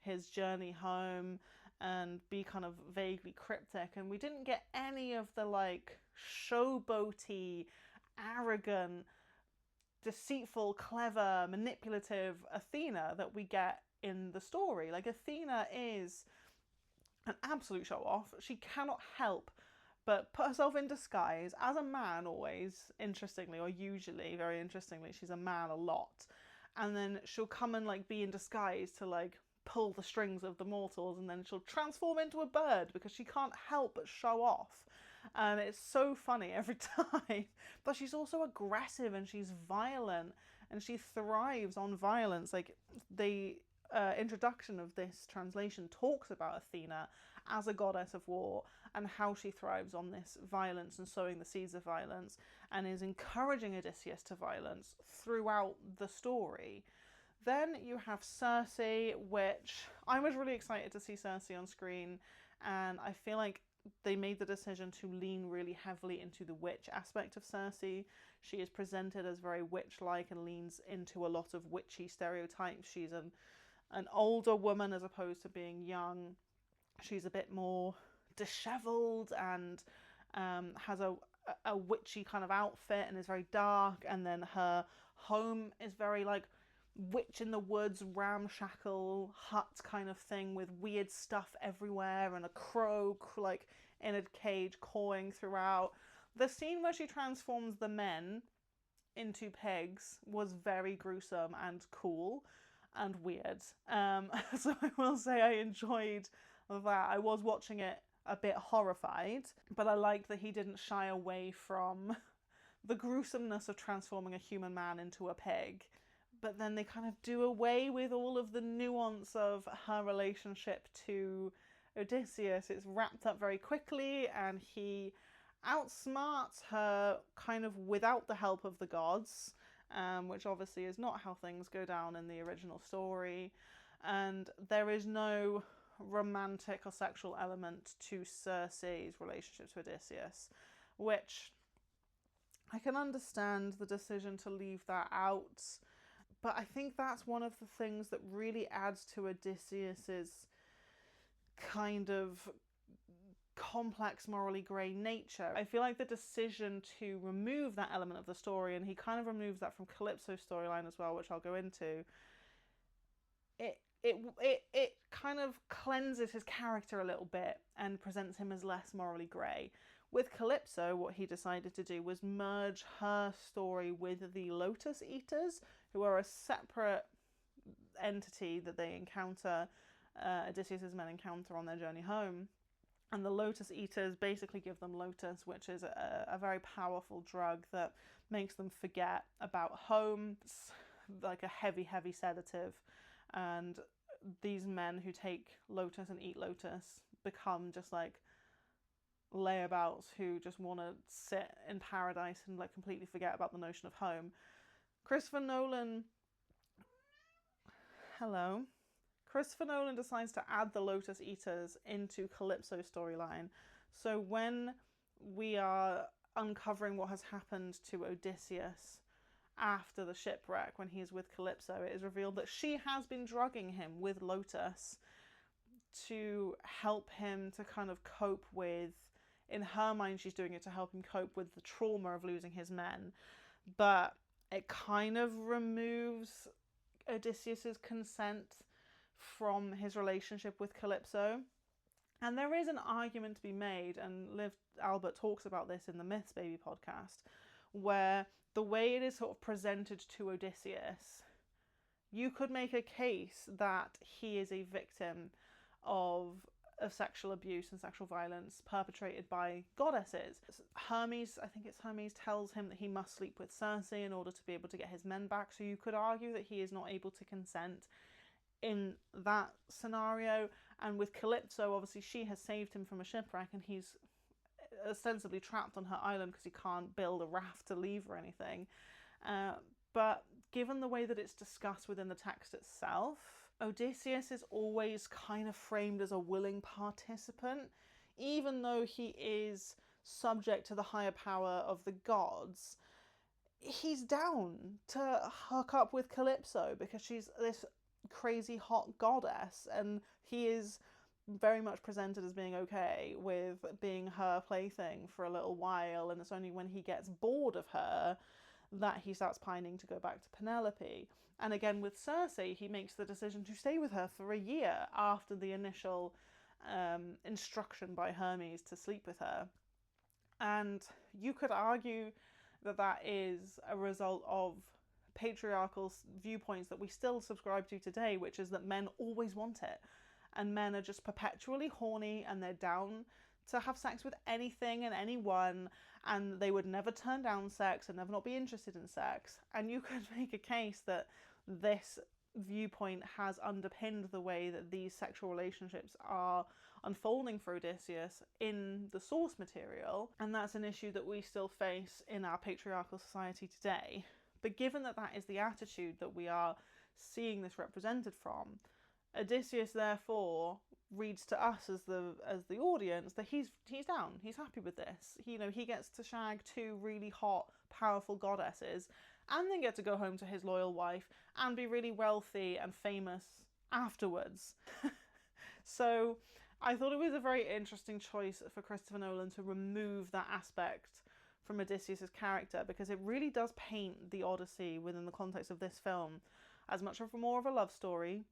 his journey home and be kind of vaguely cryptic, and we didn't get any of the like showboaty, arrogant, deceitful, clever, manipulative Athena that we get in the story. Like, Athena is an absolute show-off. She cannot help but put herself in disguise as a man always, interestingly, or usually, very interestingly, she's a man a lot. And then she'll come and like be in disguise to like pull the strings of the mortals, and then she'll transform into a bird because she can't help but show off. And it's so funny every time. But she's also aggressive, and she's violent, and she thrives on violence. Like, the introduction of this translation talks about Athena as a goddess of war and how she thrives on this violence and sowing the seeds of violence, and is encouraging Odysseus to violence throughout the story. Then you have Circe, which I was really excited to see Circe on screen, and I feel like they made the decision to lean really heavily into the witch aspect of Circe. She is presented as very witch-like and leans into a lot of witchy stereotypes. She's an older woman as opposed to being young. She's a bit more disheveled and has a witchy kind of outfit and is very dark, and then her home is very like witch in the woods, ramshackle hut kind of thing with weird stuff everywhere, and a crow like in a cage cawing throughout. The scene where she transforms the men into pigs was very gruesome and cool and weird. So I will say I enjoyed that. I was watching it a bit horrified, but I liked that he didn't shy away from the gruesomeness of transforming a human man into a pig. But then they kind of do away with all of the nuance of her relationship to Odysseus. It's wrapped up very quickly, and he outsmarts her kind of without the help of the gods, which obviously is not how things go down in the original story. And there is no romantic or sexual element to Circe's relationship to Odysseus, which I can understand the decision to leave that out. But I think that's one of the things that really adds to Odysseus's kind of complex, morally grey nature. I feel like the decision to remove that element of the story, and he kind of removes that from Calypso's storyline as well, which I'll go into, it kind of cleanses his character a little bit and presents him as less morally grey. With Calypso, what he decided to do was merge her story with the Lotus Eaters, who are a separate entity that they encounter, Odysseus's men encounter on their journey home. And the Lotus Eaters basically give them Lotus, which is a very powerful drug that makes them forget about home. It's like a heavy, heavy sedative. And these men who take Lotus and eat Lotus become just like layabouts who just want to sit in paradise and like completely forget about the notion of home. Christopher Nolan decides to add the Lotus Eaters into Calypso's storyline. So when we are uncovering what has happened to Odysseus after the shipwreck, when he is with Calypso, it is revealed that she has been drugging him with Lotus to help him to kind of cope with, in her mind she's doing it to help him cope with the trauma of losing his men, but it kind of removes Odysseus's consent from his relationship with Calypso. And there is an argument to be made, and Liv Albert talks about this in the Myths Baby podcast, where the way it is sort of presented to Odysseus, you could make a case that he is a victim of sexual abuse and sexual violence perpetrated by goddesses. Hermes, I think it's Hermes, tells him that he must sleep with Circe in order to be able to get his men back. So you could argue that he is not able to consent in that scenario. And with Calypso, obviously she has saved him from a shipwreck, and he's ostensibly trapped on her island because he can't build a raft to leave or anything. But given the way that it's discussed within the text itself, Odysseus is always kind of framed as a willing participant, even though he is subject to the higher power of the gods. He's down to hook up with Calypso because she's this crazy hot goddess, and he is very much presented as being okay with being her plaything for a little while, and it's only when he gets bored of her that he starts pining to go back to Penelope. And again with Circe, he makes the decision to stay with her for a year after the initial instruction by Hermes to sleep with her. And you could argue that that is a result of patriarchal viewpoints that we still subscribe to today, which is that men always want it, and men are just perpetually horny, and they're down to have sex with anything and anyone, and they would never turn down sex and never not be interested in sex. And you could make a case that this viewpoint has underpinned the way that these sexual relationships are unfolding for Odysseus in the source material, and that's an issue that we still face in our patriarchal society today. But given that that is the attitude that we are seeing this represented from, Odysseus therefore reads to us as the audience that he's down, he's happy with this. He gets to shag two really hot, powerful goddesses, and then get to go home to his loyal wife and be really wealthy and famous afterwards. So I thought it was a very interesting choice for Christopher Nolan to remove that aspect from Odysseus' character, because it really does paint the Odyssey within the context of this film as much of more of a love story.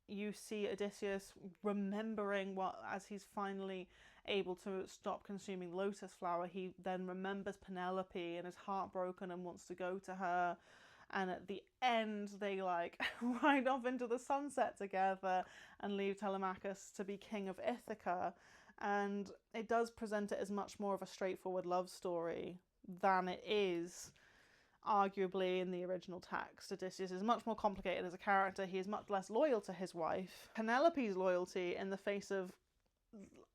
You see Odysseus remembering as he's finally able to stop consuming lotus flower, he then remembers Penelope and is heartbroken and wants to go to her. And at the end, they ride off into the sunset together and leave Telemachus to be king of Ithaca. And it does present it as much more of a straightforward love story than it is arguably in the original text. Odysseus is much more complicated as a character. He is much less loyal to his wife. Penelope's loyalty in the face of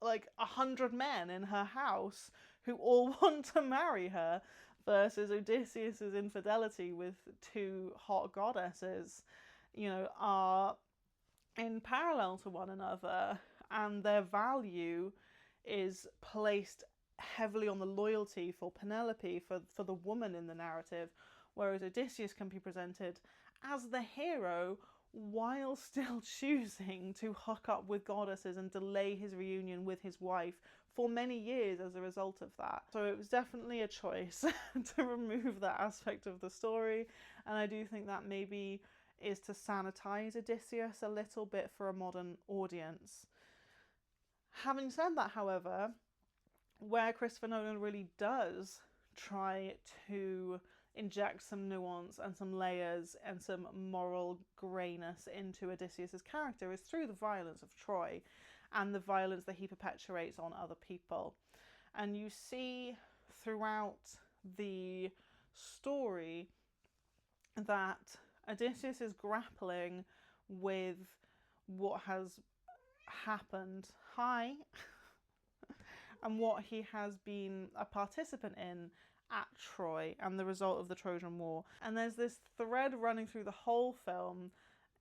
like 100 men in her house who all want to marry her, versus Odysseus's infidelity with 2 hot goddesses, are in parallel to one another, and their value is placed heavily on the loyalty for Penelope, for the woman in the narrative, whereas Odysseus can be presented as the hero while still choosing to hook up with goddesses and delay his reunion with his wife for many years as a result of that. So it was definitely a choice to remove that aspect of the story, and I do think that maybe is to sanitize Odysseus a little bit for a modern audience. Having said that, however, where Christopher Nolan really does try to inject some nuance and some layers and some moral greyness into Odysseus's character is through the violence of Troy and the violence that he perpetuates on other people. And you see throughout the story that Odysseus is grappling with what has happened. And what he has been a participant in at Troy and the result of the Trojan War. And there's this thread running through the whole film.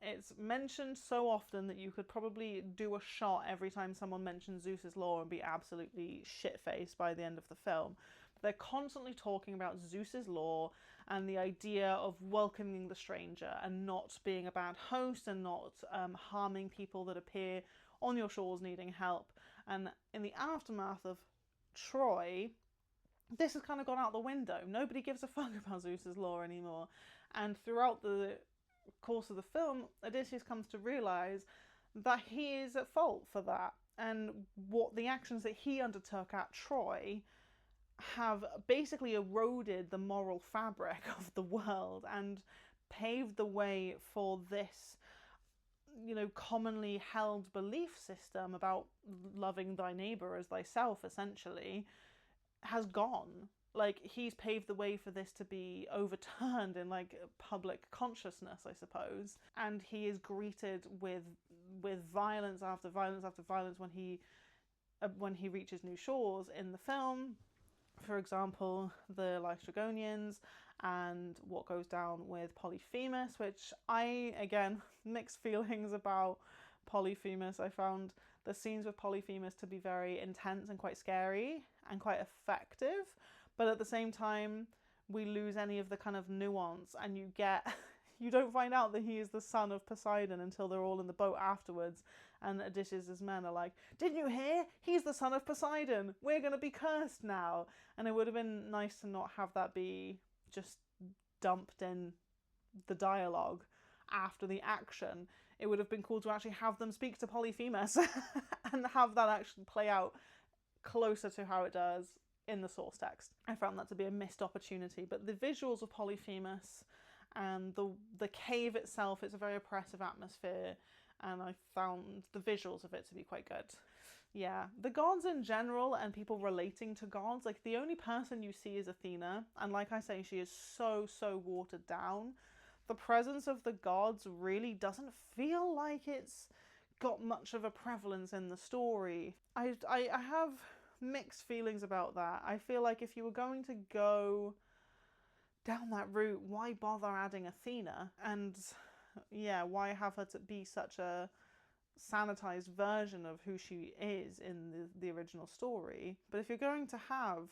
It's mentioned so often that you could probably do a shot every time someone mentions Zeus's law and be absolutely shit-faced by the end of the film. They're constantly talking about Zeus's law and the idea of welcoming the stranger and not being a bad host and not harming people that appear on your shores needing help. And in the aftermath of Troy, this has kind of gone out the window. Nobody gives a fuck about Zeus's law anymore. And throughout the course of the film, Odysseus comes to realise that he is at fault for that. And what the actions that he undertook at Troy have basically eroded the moral fabric of the world and paved the way for this commonly held belief system about loving thy neighbour as thyself, essentially, has gone. Like, he's paved the way for this to be overturned in public consciousness, I suppose, and he is greeted with violence after violence after violence when he reaches new shores in the film. For example, the Lystragonians and what goes down with Polyphemus, which again, mixed feelings about Polyphemus. I found the scenes with Polyphemus to be very intense and quite scary and quite effective, but at the same time, we lose any of the kind of nuance, and you don't find out that he is the son of Poseidon until they're all in the boat afterwards, and Odysseus' men are like, didn't you hear? He's the son of Poseidon. We're going to be cursed now. And it would have been nice to not have that be just dumped in the dialogue after the action. It would have been cool to actually have them speak to Polyphemus and have that actually play out closer to how it does in the source text. I found that to be a missed opportunity, but the visuals of Polyphemus and the cave itself, it's a very oppressive atmosphere, and I found the visuals of it to be quite good. Yeah, the gods in general and people relating to gods, the only person you see is Athena, and like I say, she is so watered down. The presence of the gods really doesn't feel like it's got much of a prevalence in the story. I have mixed feelings about that. I feel like if you were going to go down that route, why bother adding Athena? And yeah, why have her to be such a sanitized version of who she is in the original story? But if you're going to have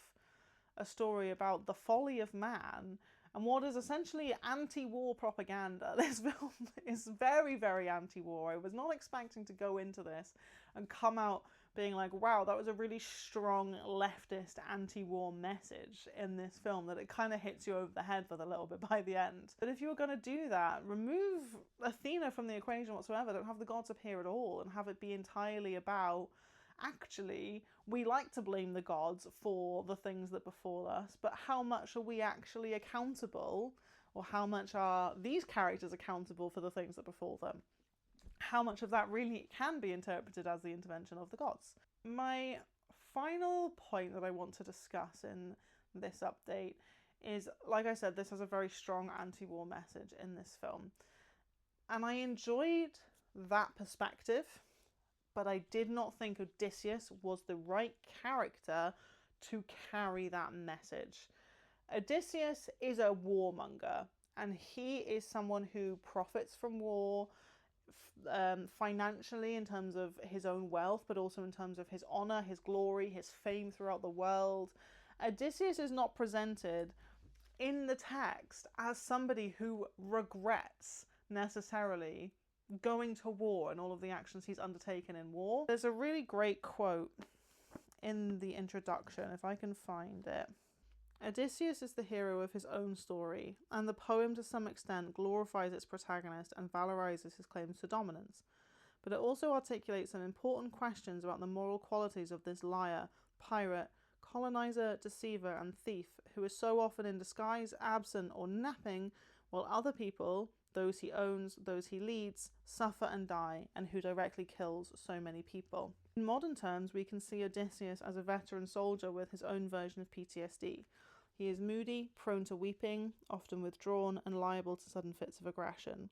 a story about the folly of man and what is essentially anti-war propaganda, this film is very, very anti-war. I was not expecting to go into this and come out being like, wow, that was a really strong leftist anti-war message in this film, that it kind of hits you over the head with a little bit by the end. But if you were going to do that, remove Athena from the equation whatsoever. Don't have the gods appear at all and have it be entirely about, actually, we like to blame the gods for the things that befall us, but how much are we actually accountable, or how much are these characters accountable for the things that befall them? How much of that really can be interpreted as the intervention of the gods? My final point that I want to discuss in this update is, like I said, this has a very strong anti-war message in this film. And I enjoyed that perspective, but I did not think Odysseus was the right character to carry that message. Odysseus is a warmonger, and he is someone who profits from war, financially in terms of his own wealth, but also in terms of his honor, his glory, his fame throughout the world. Odysseus is not presented in the text as somebody who regrets necessarily going to war and all of the actions he's undertaken in war. There's a really great quote in the introduction, if I can find it. Odysseus is the hero of his own story, and the poem to some extent glorifies its protagonist and valorizes his claims to dominance. But it also articulates some important questions about the moral qualities of this liar, pirate, colonizer, deceiver, and thief, who is so often in disguise, absent, or napping, while other people, those he owns, those he leads, suffer and die, and who directly kills so many people. In modern terms, we can see Odysseus as a veteran soldier with his own version of PTSD. He is moody, prone to weeping, often withdrawn, and liable to sudden fits of aggression.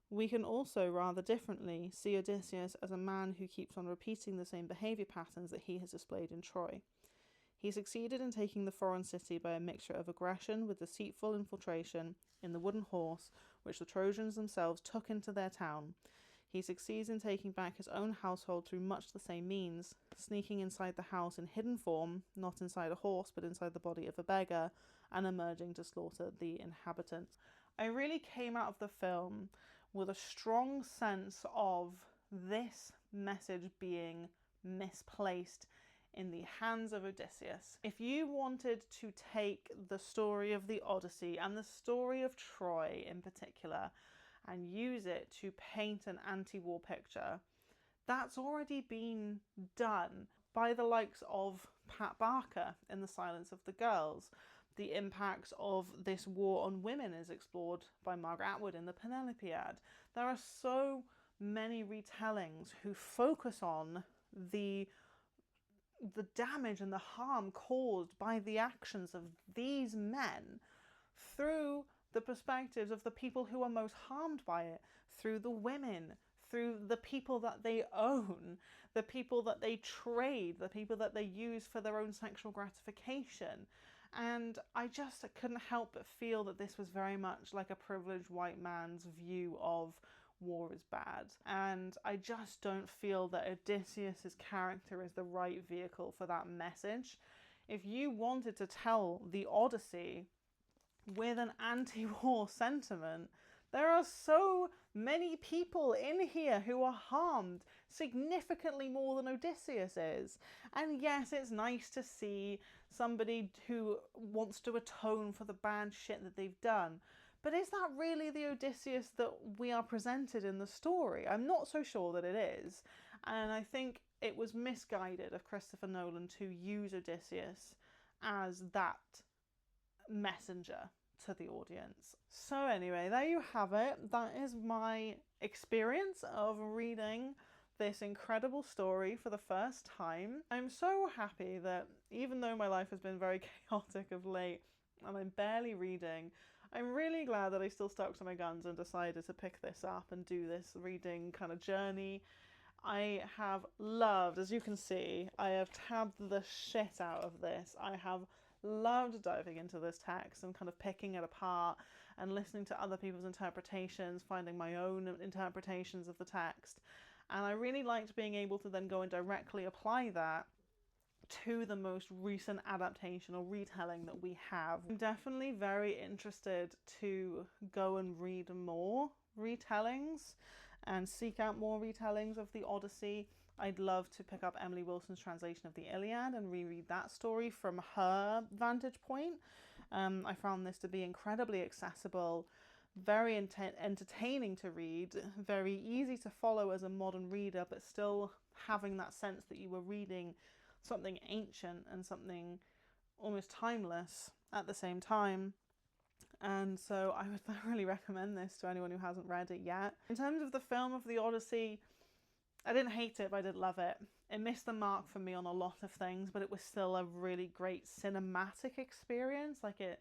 We can also, rather differently, see Odysseus as a man who keeps on repeating the same behaviour patterns that he has displayed in Troy. He succeeded in taking the foreign city by a mixture of aggression with deceitful infiltration in the wooden horse, which the Trojans themselves took into their town. He succeeds in taking back his own household through much the same means, sneaking inside the house in hidden form, not inside a horse but inside the body of a beggar, and emerging to slaughter the inhabitants. I really came out of the film with a strong sense of this message being misplaced in the hands of Odysseus. If you wanted to take the story of the Odyssey and the story of Troy in particular and use it to paint an anti-war picture, that's already been done by the likes of Pat Barker in The Silence of the Girls. The impacts of this war on women is explored by Margaret Atwood in the Penelopiad. There are so many retellings who focus on the damage and the harm caused by the actions of these men through the perspectives of the people who are most harmed by it, through the women, through the people that they own, the people that they trade, the people that they use for their own sexual gratification. And I just couldn't help but feel that this was very much like a privileged white man's view of war is bad. And I just don't feel that Odysseus's character is the right vehicle for that message. If you wanted to tell the Odyssey with an anti-war sentiment, there are so many people in here who are harmed, significantly more than Odysseus is. And yes, it's nice to see somebody who wants to atone for the bad shit that they've done. But is that really the Odysseus that we are presented in the story? I'm not so sure that it is. And I think it was misguided of Christopher Nolan to use Odysseus as that messenger to the audience. So anyway, there you have it. That is my experience of reading this incredible story for the first time. I'm so happy that even though my life has been very chaotic of late and I'm barely reading, I'm really glad that I still stuck to my guns and decided to pick this up and do this reading kind of journey. I have loved, as you can see, I have tabbed the shit out of this. I have loved diving into this text and kind of picking it apart and listening to other people's interpretations, finding my own interpretations of the text. And I really liked being able to then go and directly apply that to the most recent adaptation or retelling that we have. I'm definitely very interested to go and read more retellings and seek out more retellings of the Odyssey. I'd love to pick up Emily Wilson's translation of the Iliad and reread that story from her vantage point. I found this to be incredibly accessible, very entertaining to read, very easy to follow as a modern reader, but still having that sense that you were reading something ancient and something almost timeless at the same time. And so I would thoroughly recommend this to anyone who hasn't read it yet. In terms of the film of the Odyssey, I didn't hate it, but I did love it. It missed the mark for me on a lot of things, but it was still a really great cinematic experience. Like, it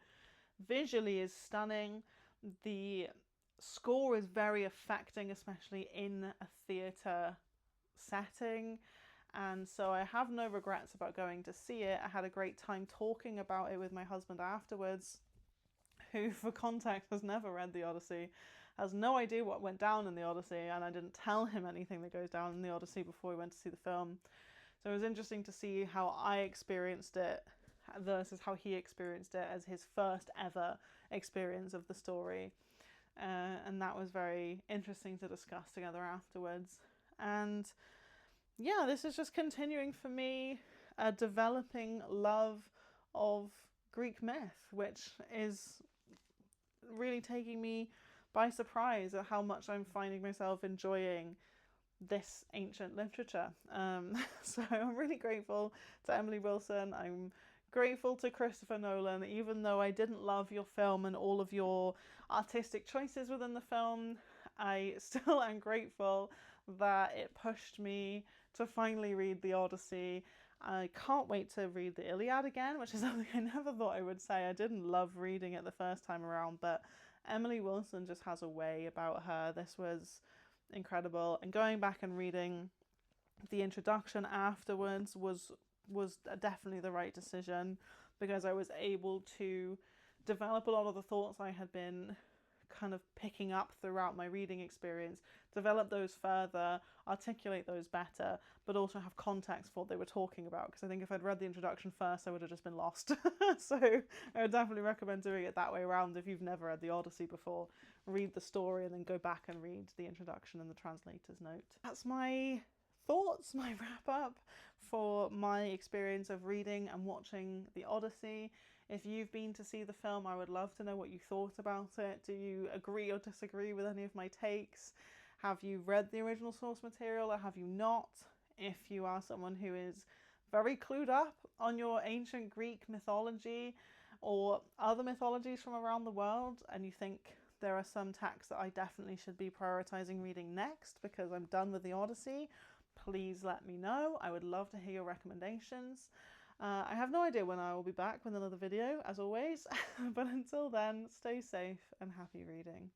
visually is stunning. The score is very affecting, especially in a theatre setting. And so I have no regrets about going to see it. I had a great time talking about it with my husband afterwards, who, for context, has never read the Odyssey, has no idea what went down in the Odyssey, and I didn't tell him anything that goes down in the Odyssey before we went to see the film. So it was interesting to see how I experienced it versus how he experienced it as his first ever experience of the story. And that was very interesting to discuss together afterwards. And yeah, this is just continuing for me a developing love of Greek myth, which is really taking me by surprise at how much I'm finding myself enjoying this ancient literature. So I'm really grateful to Emily Wilson. I'm grateful to Christopher Nolan, even though I didn't love your film and all of your artistic choices within the film. I still am grateful that it pushed me to finally read the Odyssey. I can't wait to read the Iliad again, which is something I never thought I would say. I didn't love reading it the first time around, but Emily Wilson just has a way about her. This was incredible, and going back and reading the introduction afterwards was definitely the right decision, because I was able to develop a lot of the thoughts I had been kind of picking up throughout my reading experience, develop those further, articulate those better, but also have context for what they were talking about. Because I think if I'd read the introduction first, I would have just been lost. So I would definitely recommend doing it that way around. If you've never read the Odyssey before, read the story and then go back and read the introduction and the translator's note. That's my thoughts, my wrap up for my experience of reading and watching the Odyssey. If you've been to see the film, I would love to know what you thought about it. Do you agree or disagree with any of my takes? Have you read the original source material or have you not? If you are someone who is very clued up on your ancient Greek mythology or other mythologies from around the world, and you think there are some texts that I definitely should be prioritizing reading next because I'm done with the Odyssey, please let me know. I would love to hear your recommendations. I have no idea when I will be back with another video, as always, but until then, stay safe and happy reading.